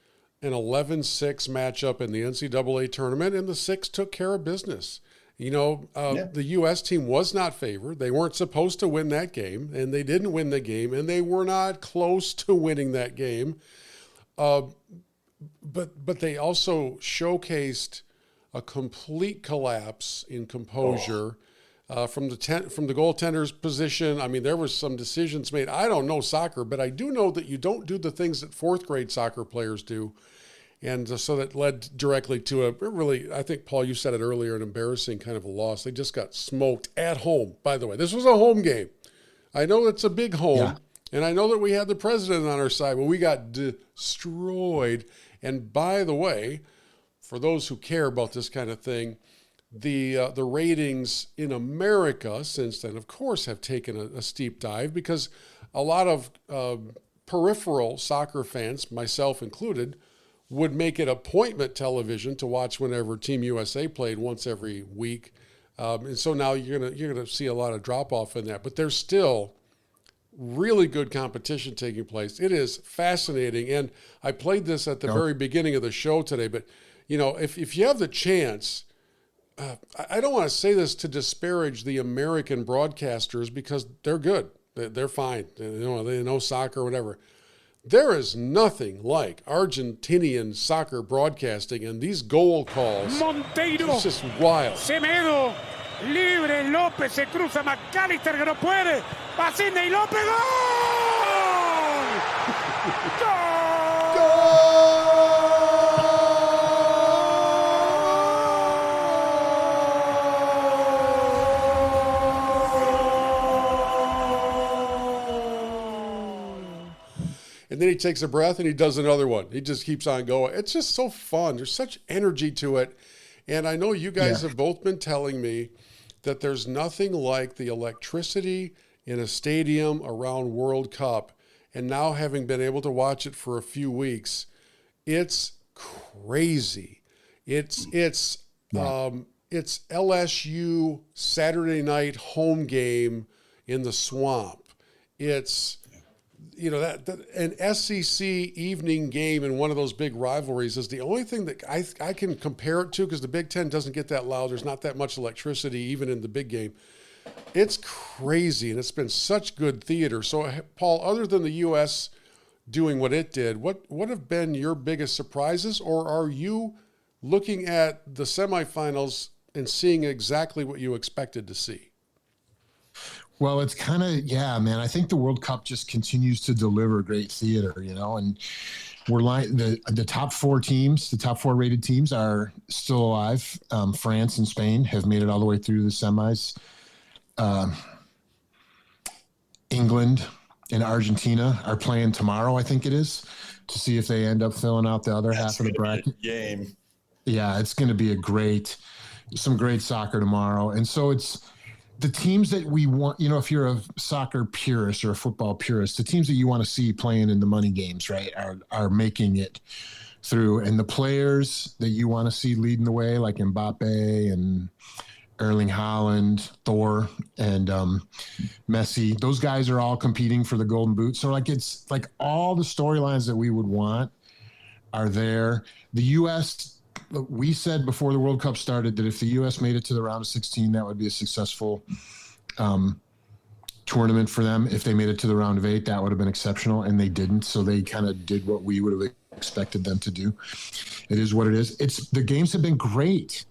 an 11-6 matchup in the NCAA tournament, and the 6 took care of business. You know, the U.S. team was not favored. They weren't supposed to win that game, and they didn't win the game, and they were not close to winning that game. But they also showcased a complete collapse in composure from the goaltender's position. I mean, there was some decisions made. I don't know soccer, but I do know that you don't do the things that fourth grade soccer players do. And so that led directly to a really, I think, Paul, you said it earlier, an embarrassing kind of a loss. They just got smoked at home, by the way. This was a home game. I know it's a big home, and I know that we had the president on our side, but we got destroyed. And by the way, for those who care about this kind of thing, the ratings in America since then, of course, have taken a steep dive because a lot of peripheral soccer fans, myself included, would make it appointment television to watch whenever Team USA played once every week. And so now you're gonna see a lot of drop-off in that. But there's still really good competition taking place. It is fascinating. And I played this at the very beginning of the show today. But, you know, if you have the chance, I don't want to say this to disparage the American broadcasters because they're good. They're fine. They know soccer or whatever. There is nothing like Argentinian soccer broadcasting, and these goal calls. Monteiro. It's just wild. Semedo. Libre. López se cruza. McAllister que no puede. Va Sidney López. ¡Gol! And then he takes a breath and he does another one. He just keeps on going. It's just so fun. There's such energy to it. And I know you guys have both been telling me that there's nothing like the electricity in a stadium around World Cup. And now having been able to watch it for a few weeks, it's crazy. It's LSU Saturday night home game in the Swamp. It's, you know, that an SEC evening game in one of those big rivalries is the only thing that I can compare it to, because the Big Ten doesn't get that loud. There's not that much electricity even in the big game. It's crazy, and it's been such good theater. So, Paul, other than the U.S. doing what it did, what have been your biggest surprises, or are you looking at the semifinals and seeing exactly what you expected to see? Well, it's kind of, man, I think the World Cup just continues to deliver great theater, you know, and we're like the top four teams, the top four rated teams are still alive. France and Spain have made it all the way through the semis. England and Argentina are playing tomorrow, I think it is, to see if they end up filling out the other half of the bracket. Game. Yeah, it's going to be some great soccer tomorrow. And so it's the teams that we want, you know, if you're a soccer purist or a football purist, the teams that you want to see playing in the money games, right, are making it through. And the players that you want to see leading the way, like Mbappe and Erling Haaland, Thor, and Messi, those guys are all competing for the Golden Boot. So like it's like all the storylines that we would want are there. The U.S., we said before the World Cup started that if the U.S. made it to the round of 16, that would be a successful tournament for them. If they made it to the round of 8, that would have been exceptional, and they didn't. So they kind of did what we would have expected them to do. It is what it is. The games have been great.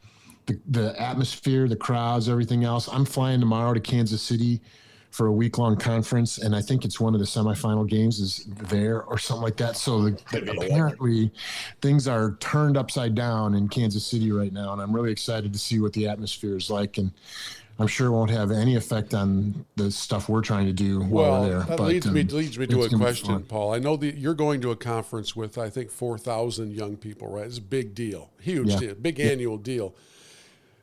The atmosphere, the crowds, everything else. I'm flying tomorrow to Kansas City for a week-long conference, and I think it's one of the semifinal games is there or something like that. So apparently things are turned upside down in Kansas City right now, and I'm really excited to see what the atmosphere is like, and I'm sure it won't have any effect on the stuff we're trying to do while we're there. That leads me to a question, Paul. I know that you're going to a conference with, I think, 4,000 young people, right? It's a big deal, huge deal, big annual deal.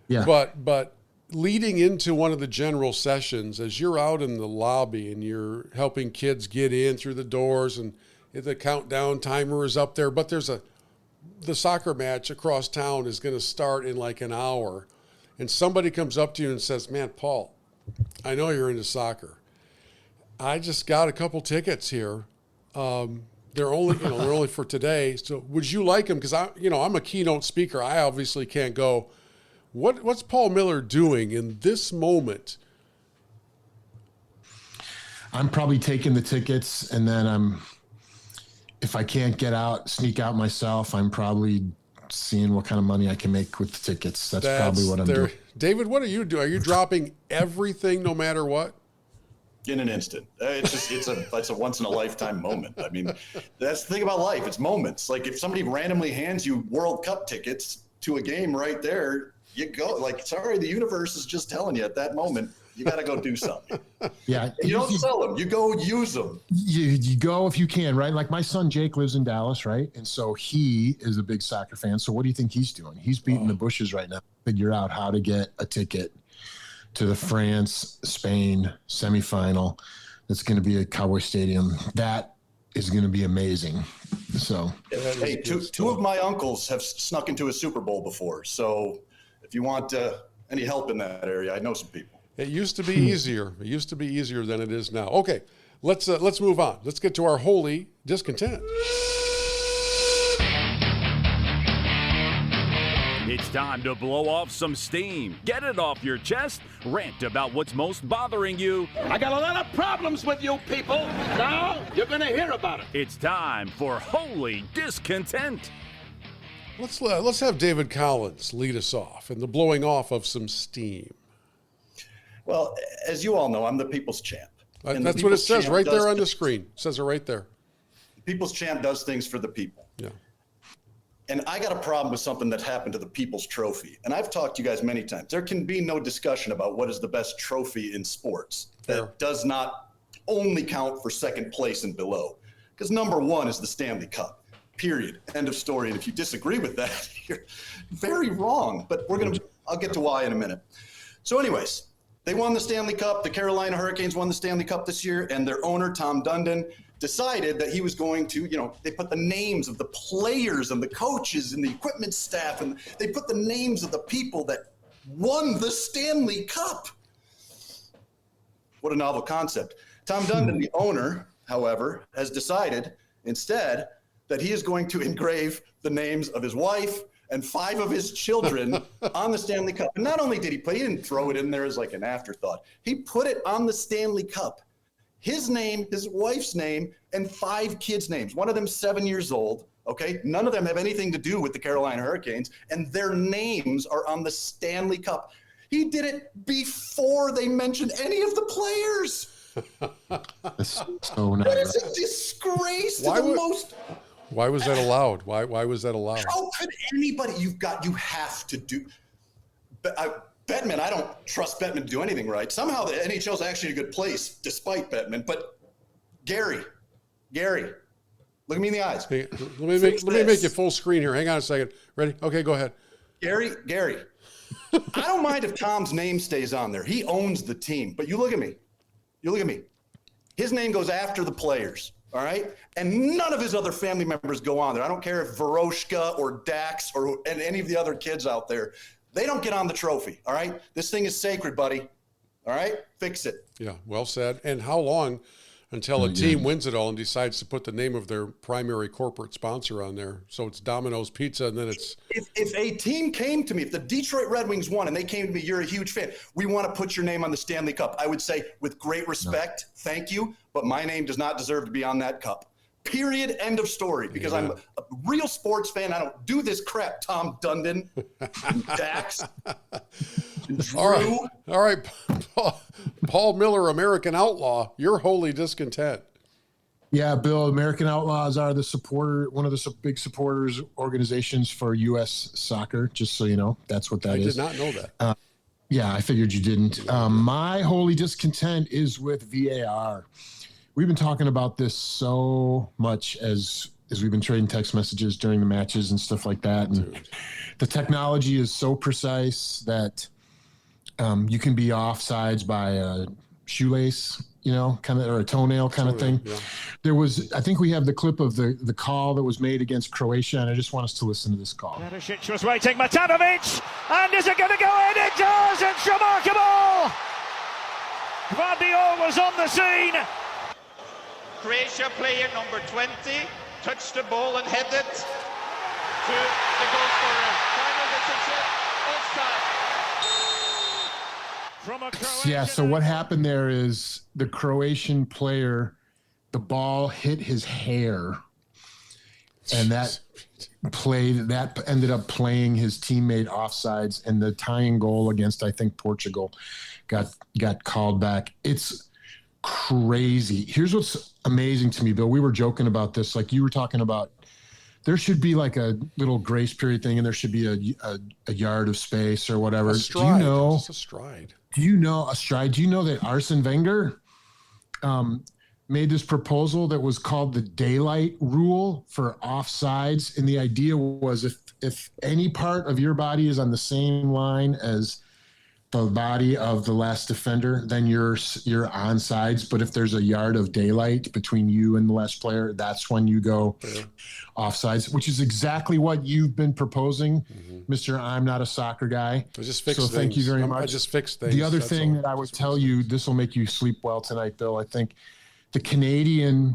Yeah. But leading into one of the general sessions, as you're out in the lobby and you're helping kids get in through the doors and the countdown timer is up there, but the soccer match across town is going to start in like an hour, and somebody comes up to you and says, "Man, Paul, I know you're into soccer. I just got a couple tickets here. They're only for today. So would you like them? Because I'm a keynote speaker. I obviously can't go." What's Paul Miller doing in this moment? I'm probably taking the tickets, and then if I can't sneak out myself, I'm probably seeing what kind of money I can make with the tickets. That's probably what I'm doing. David, what are you doing? Are you dropping everything no matter what? In an instant. It's a once in a lifetime moment. I mean, that's the thing about life. It's moments. Like if somebody randomly hands you World Cup tickets to a game right there, you go like, sorry, the universe is just telling you at that moment, you got to go do something. Yeah. And you don't sell them. You go use them. You go if you can, right? Like my son Jake lives in Dallas, right? And so he is a big soccer fan. So what do you think he's doing? He's beating the bushes right now to figure out how to get a ticket to the France-Spain semifinal. That's going to be at Cowboy Stadium. That is going to be amazing. So, hey, two of my uncles have snuck into a Super Bowl before. So if you want any help in that area, I know some people. It used to be easier. It used to be easier than it is now. Okay, let's move on. Let's get to our holy discontent. It's time to blow off some steam. Get it off your chest. Rant about what's most bothering you. I got a lot of problems with you people. Now you're going to hear about it. It's time for Holy Discontent. Let's have David Collins lead us off in the blowing off of some steam. Well, as you all know, I'm the people's champ. That's what it says right there on the screen. It says it right there. The people's champ does things for the people. Yeah. And I got a problem with something that happened to the People's Trophy. And I've talked to you guys many times. There can be no discussion about what is the best trophy in sports. That does not only count for second place and below. Because number one is the Stanley Cup, period. End of story. And if you disagree with that, you're very wrong. But I'll get to why in a minute. So anyways, they won the Stanley Cup. The Carolina Hurricanes won the Stanley Cup this year, and their owner, Tom Dundon, decided that he was going to, they put the names of the players and the coaches and the equipment staff, and they put the names of the people that won the Stanley Cup. What a novel concept. Tom Dundon, the owner, however, has decided instead that he is going to engrave the names of his wife and 5 of his children on the Stanley Cup. And not only did he didn't throw it in there as like an afterthought. He put it on the Stanley Cup. His name, his wife's name, and 5 kids' names. One of them 7 years old, okay? None of them have anything to do with the Carolina Hurricanes, and their names are on the Stanley Cup. He did it before they mentioned any of the players. So nice. That is a disgrace to the most. Why was that allowed? Why was that allowed? How could anybody? You have to do. Bettman, I don't trust Bettman to do anything right. Somehow the NHL is actually a good place, despite Bettman. But Gary, look at me in the eyes. Hey, let me make you full screen here. Hang on a second. Ready? Okay, go ahead. Gary. I don't mind if Tom's name stays on there. He owns the team. But you look at me. His name goes after the players. All right? And none of his other family members go on there. I don't care if Veroshka or Dax and any of the other kids out there. They don't get on the trophy. All right? This thing is sacred, buddy. All right? Fix it. Yeah, well said. And how long until a team wins it all and decides to put the name of their primary corporate sponsor on there? So it's Domino's Pizza, and then it's... If a team came to me, if the Detroit Red Wings won and they came to me, you're a huge fan, we want to put your name on the Stanley Cup. I would say, with great respect, thank you, but my name does not deserve to be on that cup. Period. End of story. Because I'm a real sports fan. I don't do this crap, Tom Dundon and Dax. And Drew. All right. Paul Miller, American Outlaw, you're wholly discontent. Yeah, Bill, American Outlaws are one of the big supporters organizations for U.S. soccer, just so you know. That's what that is. I did not know that. Yeah, I figured you didn't. My holy discontent is with VAR. We've been talking about this so much as we've been trading text messages during the matches and stuff like that. And the technology is so precise that you can be offsides by a shoelace, kind of, or a toenail kind of thing. Yeah. I think we have the clip of the call that was made against Croatia, and I just want us to listen to this call. Perisic was waiting, Matanovic, and is it going to go in? It does, it's remarkable! Gvardiol was on the scene. Croatia player number 20 touched the ball and headed to the goal scorer. Final decision, offside. Yeah, so what happened there is the Croatian player, the ball hit his hair, and that ended up playing his teammate offsides, and the tying goal against, I think, Portugal got called back. It's crazy. Here's what's amazing to me, Bill. We were joking about this, like you were talking about. There should be like a little grace period thing, and there should be a yard of space or whatever. A stride. Just a stride. Do you know that Arsene Wenger made this proposal that was called the daylight rule for offsides? And the idea was if any part of your body is on the same line as the body of the last defender, then you're onsides. But if there's a yard of daylight between you and the last player, that's when you go offsides, which is exactly what you've been proposing, Mr. I'm not a soccer guy. I just fixed so things. Thank you very much. I just fixed things. The other thing that I would tell you, this will make you sleep well tonight, Bill. I think the Canadian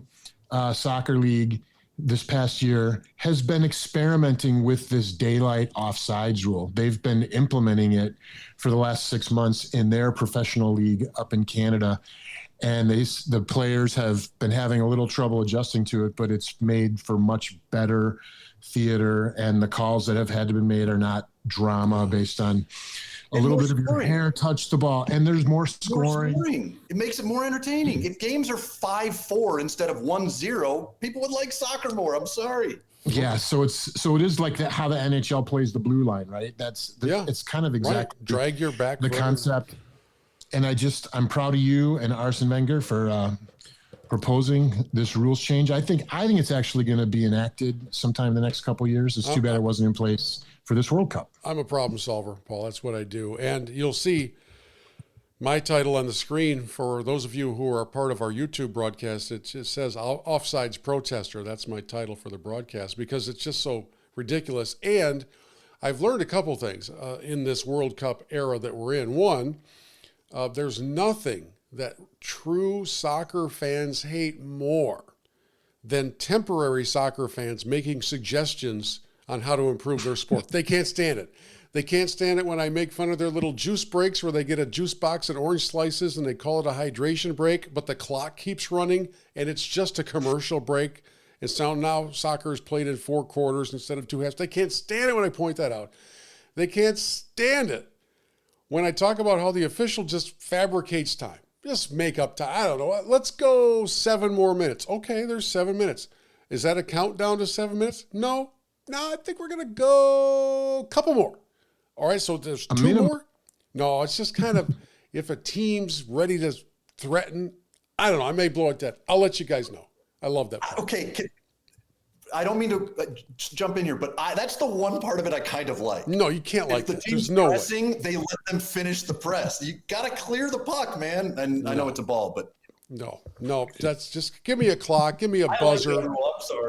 Soccer League this past year has been experimenting with this daylight offsides rule. They've been implementing it for the last 6 months in their professional league up in Canada. And the players have been having a little trouble adjusting to it, but it's made for much better theater. And the calls that have had to be made are not drama based on a little bit of your hair touch the ball, and there's more scoring. It makes it more entertaining. If games are 5-4 instead of 1-0, people would like soccer more. I'm sorry. Yeah, so it is like that, how the NHL plays the blue line, right? It's kind of exactly drag your back the concept. And I'm proud of you and Arsene Wenger for proposing this rules change. I think it's actually going to be enacted sometime in the next couple of years. It's too bad it wasn't in place for this World Cup. I'm a problem solver, Paul. That's what I do. And you'll see my title on the screen for those of you who are part of our YouTube broadcast. It says Offsides Protester. That's my title for the broadcast because it's just so ridiculous. And I've learned a couple things in this World Cup era that we're in. One, there's nothing that true soccer fans hate more than temporary soccer fans making suggestions on how to improve their sport. They can't stand it. They can't stand it when I make fun of their little juice breaks where they get a juice box and orange slices and they call it a hydration break, but the clock keeps running and it's just a commercial break. And so now soccer is played in 4 quarters instead of 2 halves. They can't stand it when I point that out. They can't stand it when I talk about how the official just fabricates time. Just make up time. I don't know. Let's go 7 more minutes. Okay, there's 7 minutes. Is that a countdown to 7 minutes? No, I think we're going to go a couple more. All right, so there's 2 more? No, it's just kind of if a team's ready to threaten. I don't know. I may blow it dead. I'll let you guys know. I love that part. Okay, I don't mean to jump in here, but that's the one part of it I kind of like. No, you can't like that. There's no pressing, way. They let them finish the press. You got to clear the puck, man. And I know it's a ball, but. No, that's just give me a clock, give me a buzzer,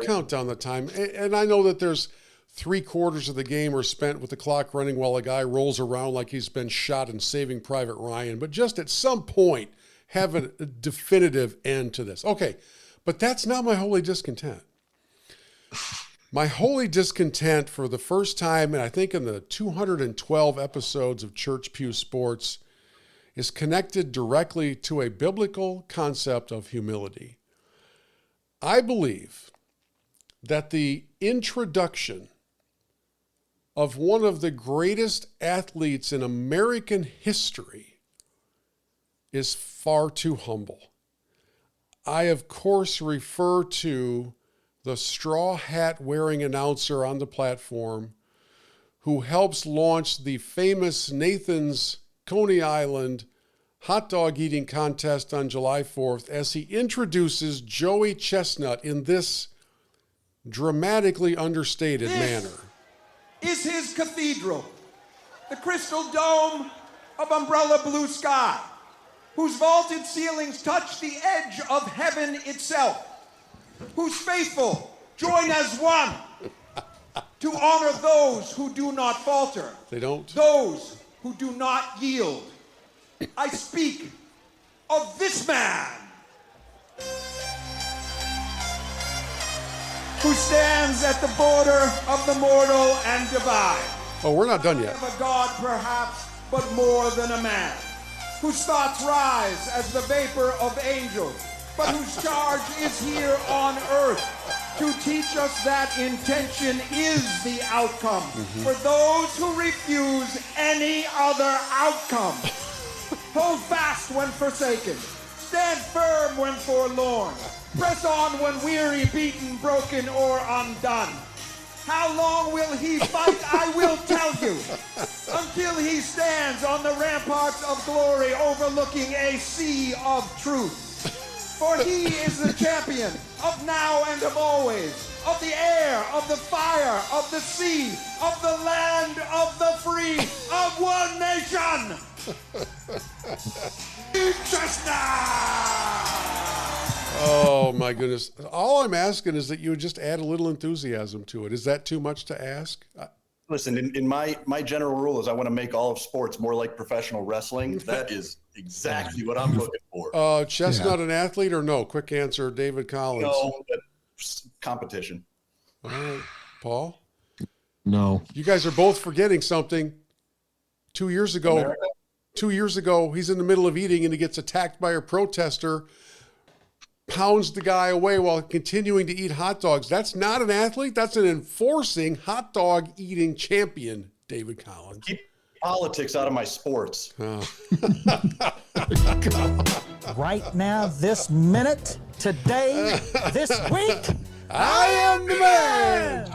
count down the time. And I know that there's 3/4 of the game are spent with the clock running while a guy rolls around like he's been shot in Saving Private Ryan. But just at some point, have a definitive end to this. Okay, but that's not my holy discontent. My holy discontent for the first time, and I think in the 212 episodes of Church Pew Sports, is connected directly to a biblical concept of humility. I believe that the introduction of one of the greatest athletes in American history is far too humble. I, of course, refer to the straw hat wearing announcer on the platform who helps launch the famous Nathan's Coney Island hot dog eating contest on July 4th as he introduces Joey Chestnut in this dramatically understated manner. Is his cathedral, the crystal dome of umbrella blue sky, whose vaulted ceilings touch the edge of heaven itself, whose faithful join as one to honor those who do not falter. They don't. Those who do not yield. I speak of this man who stands at the border of the mortal and divine. Oh, we're not done yet. Of a god perhaps, but more than a man, whose thoughts rise as the vapor of angels, but whose charge is here on earth to teach us that intention is the outcome for those who refuse any other outcome. Hold fast when forsaken. Stand firm when forlorn. Press on when weary, beaten, broken, or undone. How long will he fight? I will tell you. Until he stands on the ramparts of glory overlooking a sea of truth. For he is the champion of now and of always, of the air, of the fire, of the sea, of the land, of the free, of one nation. Oh my goodness. All I'm asking is that you would just add a little enthusiasm to it. Is that too much to ask? Listen, in my general rule is I want to make all of sports more like professional wrestling. That is exactly what I'm looking for. Chestnut an athlete or no? Quick answer, David Collins. No, but competition. All right. Paul? No. You guys are both forgetting something. 2 years ago, he's in the middle of eating and he gets attacked by a protester, pounds the guy away while continuing to eat hot dogs. That's not an athlete. That's an enforcing hot dog eating champion, David Collins. Keep politics out of my sports. Right now, this minute, today, this week, I am the man.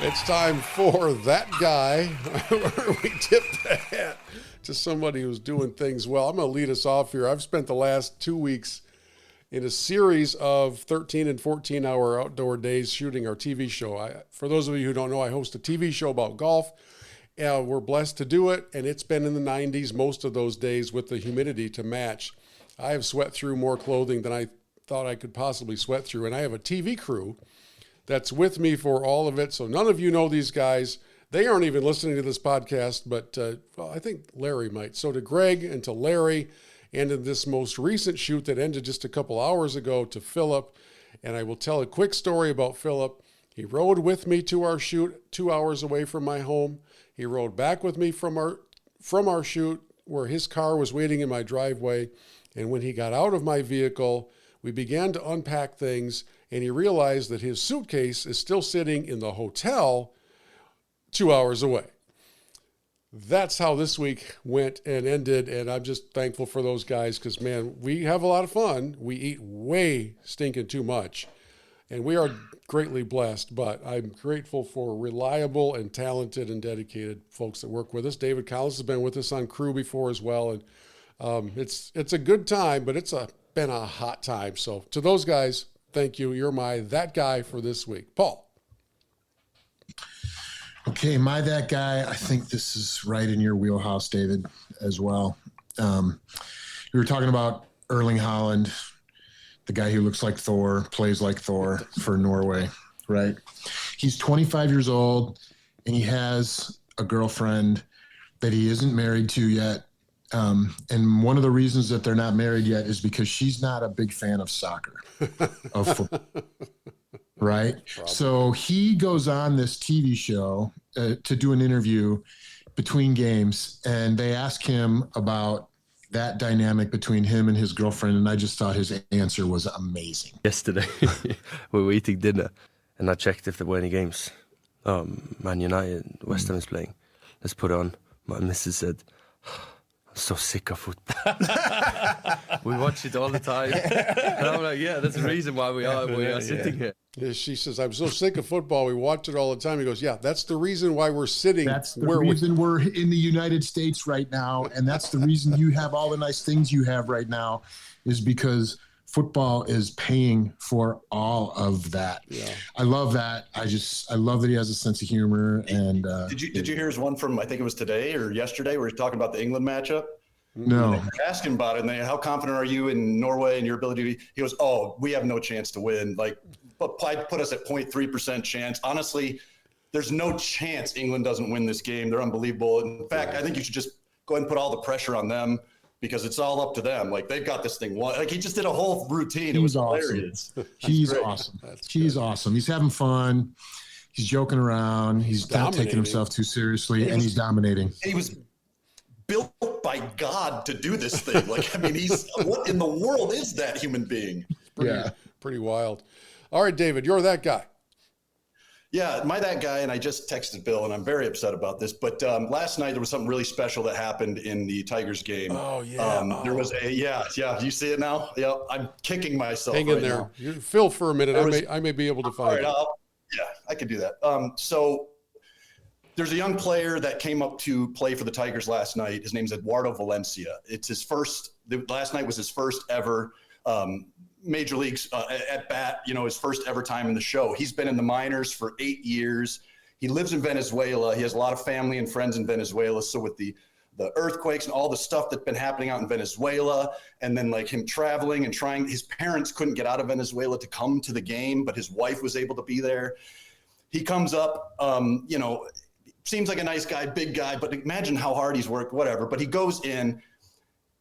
It's time for that guy where we tip the hat to somebody who's doing things well. I'm going to lead us off here. I've spent the last 2 weeks in a series of 13 and 14-hour outdoor days shooting our TV show. For those of you who don't know, I host a TV show about golf. We're blessed to do it, and it's been in the 90s most of those days with the humidity to match. I have sweat through more clothing than I thought I could possibly sweat through, and I have a TV crew that's with me for all of it. So none of you know these guys. They aren't even listening to this podcast, but well, I think Larry might. So to Greg and to Larry, and in this most recent shoot that ended just a couple hours ago, to Philip. And I will tell a quick story about Philip. He rode with me to our shoot 2 hours away from my home. He rode back with me from our shoot where his car was waiting in my driveway. And when he got out of my vehicle, we began to unpack things, and he realized that his suitcase is still sitting in the hotel 2 hours away. That's how this week went and ended, and I'm just thankful for those guys because, man, we have a lot of fun. We eat way stinking too much, and we are greatly blessed, but I'm grateful for reliable and talented and dedicated folks that work with us. David Collins has been with us on crew before as well, and it's a good time, but it's been a hot time. So to those guys, thank you. You're my that guy for this week. Paul. Okay, my that guy, I think this is right in your wheelhouse, David, as well. You were talking about Erling Haaland, the guy who looks like Thor, plays like Thor for Norway, right? He's 25 years old, and he has a girlfriend that he isn't married to yet. And one of the reasons that they're not married yet is because she's not a big fan of soccer, of football. Right. Probably. So he goes on this TV show to do an interview between games, and they ask him about that dynamic between him and his girlfriend. And I just thought his answer was amazing. Yesterday, we were eating dinner, and I checked if there were any games. Man United, West Ham is playing. Let's put it on. My missus said, I'm so sick of football. We watch it all the time. And I'm like, yeah, that's the reason why we are sitting here. Yeah, she says, I'm so sick of football. We watch it all the time. He goes, yeah, that's the reason why we're sitting. That's the reason we're in the United States right now. And that's the reason you have all the nice things you have right now, is because football is paying for all of that. Yeah. I love that. I love that he has a sense of humor. And did you hear his one from, I think it was today or yesterday, where he's talking about the England matchup? No. They were asking about it, and how confident are you in Norway and your ability to? He goes, oh, we have no chance to win. Like, but I'd put us at 0.3% chance. Honestly, there's no chance England doesn't win this game. They're unbelievable. In fact, I think you should just go ahead and put all the pressure on them, because it's all up to them. Like, they've got this thing. Like, he just did a whole routine. It was hilarious. He's awesome. He's awesome. He's having fun. He's joking around. He's not taking himself too seriously, and he's dominating. He was built by God to do this thing. Like, I mean, what in the world is that human being? Pretty wild. All right, David, you're that guy. Yeah, that guy, and I just texted Bill, and I'm very upset about this, but last night there was something really special that happened in the Tigers game. Oh, yeah. There was you see it now? Yeah, I'm kicking myself. Hang in there. Phil, for a minute. I may be able to find it. Yeah, I can do that. So there's a young player that came up to play for the Tigers last night. His name's Eduardo Valencia. It's his first. Last night was his first ever major leagues at bat, his first ever time in the show. He's been in the minors for 8 years. He lives in Venezuela. He has a lot of family and friends in Venezuela. So with the earthquakes and all the stuff that's been happening out in Venezuela, and then like him traveling and trying, his parents couldn't get out of Venezuela to come to the game, but his wife was able to be there. He comes up, seems like a nice guy, big guy, but imagine how hard he's worked, whatever. But he goes in,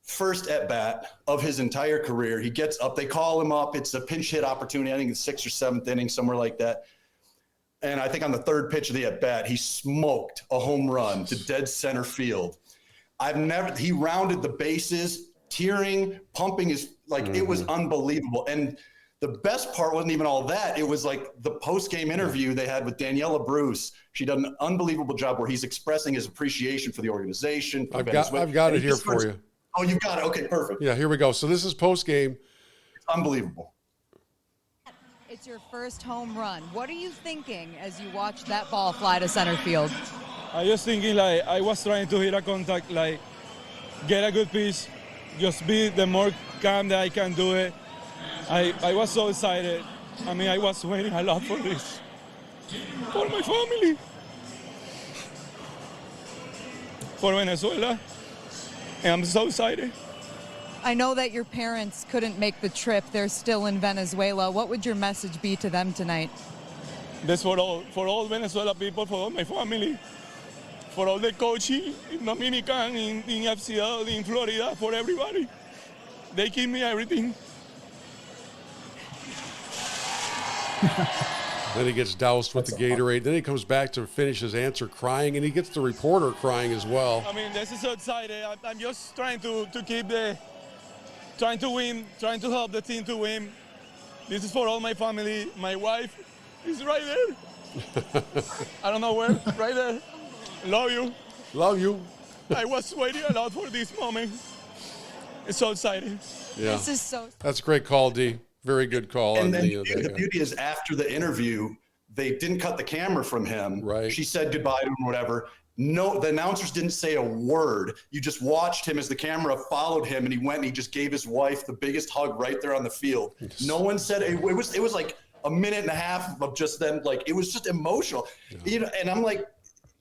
first at bat of his entire career. He gets up, they call him up. It's a pinch hit opportunity. I think it's 6th or 7th inning, somewhere like that. And I think on the third pitch of the at bat, he smoked a home run to dead center field. He rounded the bases, tearing, pumping his, it was unbelievable. And the best part wasn't even all that. It was like the post-game interview they had with Daniela Bruce. She done an unbelievable job where he's expressing his appreciation for the organization. I've got it here for you. Oh, you've got it. Okay, perfect. Yeah, here we go. So this is post-game. It's unbelievable. It's your first home run. What are you thinking as you watch that ball fly to center field? I was thinking, I was trying to hit a contact, get a good pitch, just be the more calm that I can do it. I was so excited. I mean, I was waiting a lot for this. For my family. For Venezuela. And I'm so excited. I know that your parents couldn't make the trip. They're still in Venezuela. What would your message be to them tonight? This for all Venezuela people, for all my family, for all the coaching in Dominican, in FCL, in Florida, for everybody. They give me everything. Then he gets doused with the Gatorade. Then he comes back to finish his answer crying, and he gets the reporter crying as well. I mean, this is so exciting. I'm just trying to keep trying to win, trying to help the team to win. This is for all my family. My wife is right there. I don't know where, right there. Love you. Love you. I was waiting a lot for this moment. It's so exciting. Yeah. This is so. That's a great call, D. Very good call. And then the beauty is after the interview, they didn't cut the camera from him. Right. She said goodbye to him, whatever. No, the announcers didn't say a word. You just watched him as the camera followed him, and he went and he just gave his wife the biggest hug right there on the field. No one said it was like a minute and a half of just them, like it was just emotional. Yeah. You know, and I'm like,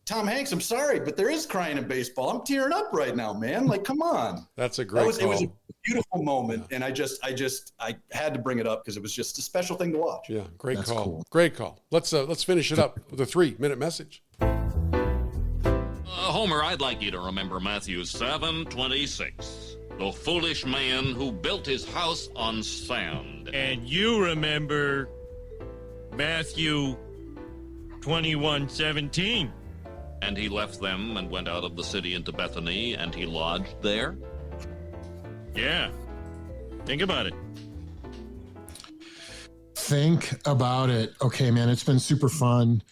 Tom Hanks, I'm sorry, but there is crying in baseball. I'm tearing up right now, man. Like, come on. That's a great call. It was a beautiful moment, and I had to bring it up because it was just a special thing to watch. Yeah, great call. Cool. Great call. Let's finish it up with a 3-minute message. Homer, I'd like you to remember Matthew 7:26, the foolish man who built his house on sand. And you remember Matthew 21:17. And he left them and went out of the city into Bethany, and he lodged there? Yeah. Think about it. Think about it. Okay, man, it's been super fun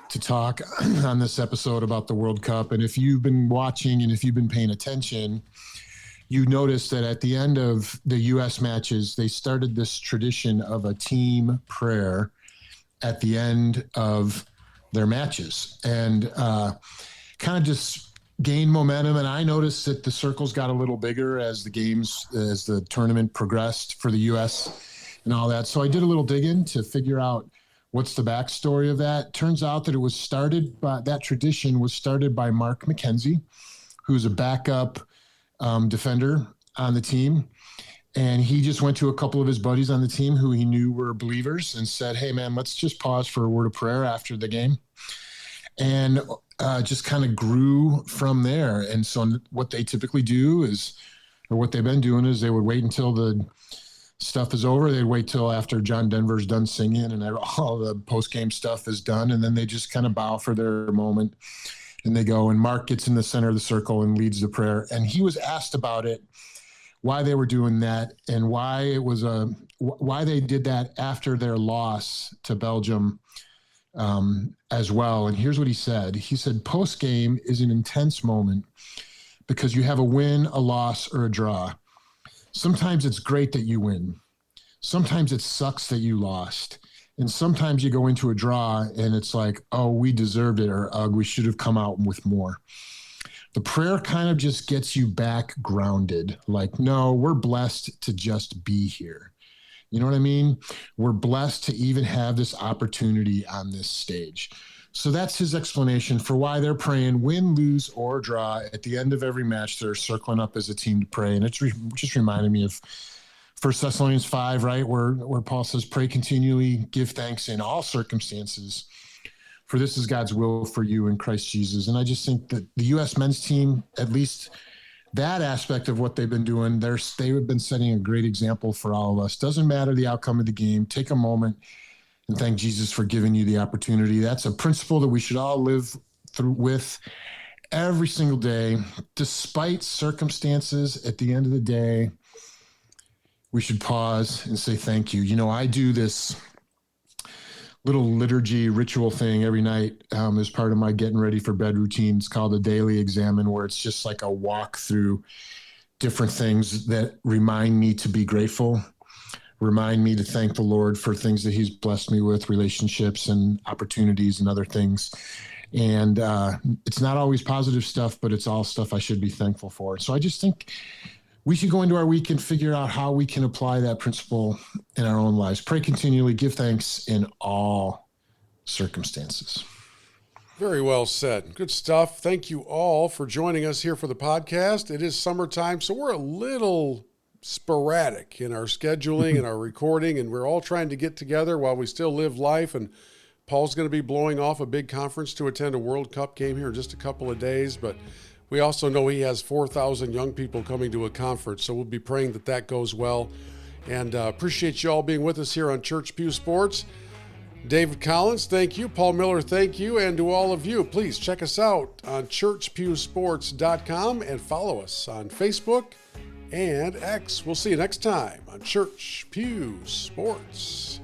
to talk on this episode about the World Cup. And if you've been watching and if you've been paying attention, you notice that at the end of the U.S. matches, they started this tradition of a team prayer at the end of their matches, and kind of just gained momentum. And I noticed that the circles got a little bigger as the tournament progressed for the U.S. and all that. So I did a little digging to figure out what's the backstory of that. Turns out that that tradition was started by Mark McKenzie, who's a backup defender on the team. And he just went to a couple of his buddies on the team who he knew were believers and said, hey, man, let's just pause for a word of prayer after the game. And just kind of grew from there. And so what they typically do is, or what they've been doing is they would wait until the stuff is over. They'd wait till after John Denver's done singing and all the post-game stuff is done. And then they just kind of bow for their moment. And they go, and Mark gets in the center of the circle and leads the prayer. And he was asked about it, why they were doing that, and why they did that after their loss to Belgium as well. And here's what he said. He said, post-game is an intense moment because you have a win, a loss, or a draw. Sometimes it's great that you win. Sometimes it sucks that you lost. And sometimes you go into a draw and it's like, oh, we deserved it, or we should have come out with more. The prayer kind of just gets you back grounded. Like, no, we're blessed to just be here. You know what I mean? We're blessed to even have this opportunity on this stage. So that's his explanation for why they're praying win, lose, or draw. At the end of every match, they're circling up as a team to pray. And it's just reminded me of 1 Thessalonians 5, right? Where Paul says, pray continually, give thanks in all circumstances, for this is God's will for you in Christ Jesus. And I just think that the U.S. men's team, at least that aspect of what they've been doing, they've been setting a great example for all of us. Doesn't matter the outcome of the game. Take a moment and thank Jesus for giving you the opportunity. That's a principle that we should all live through with every single day, despite circumstances. At the end of the day, we should pause and say thank you. You know, I do this little liturgy ritual thing every night as part of my getting ready for bed routine. It's called a daily examine, where it's just like a walk through different things that remind me to be grateful, remind me to thank the Lord for things that he's blessed me with, relationships and opportunities and other things. And it's not always positive stuff, but it's all stuff I should be thankful for. So I just think we can go into our week and figure out how we can apply that principle in our own lives. Pray continually, give thanks in all circumstances. Very well said. Good stuff. Thank you all for joining us here for the podcast. It is summertime, so we're a little sporadic in our scheduling and our recording, and we're all trying to get together while we still live life. And Paul's going to be blowing off a big conference to attend a World Cup game here in just a couple of days, but we also know he has 4,000 young people coming to a conference, so we'll be praying that that goes well. And appreciate you all being with us here on Church Pew Sports. David Collins, thank you. Paul Miller, thank you. And to all of you, please check us out on churchpewsports.com and follow us on Facebook and X. We'll see you next time on Church Pew Sports.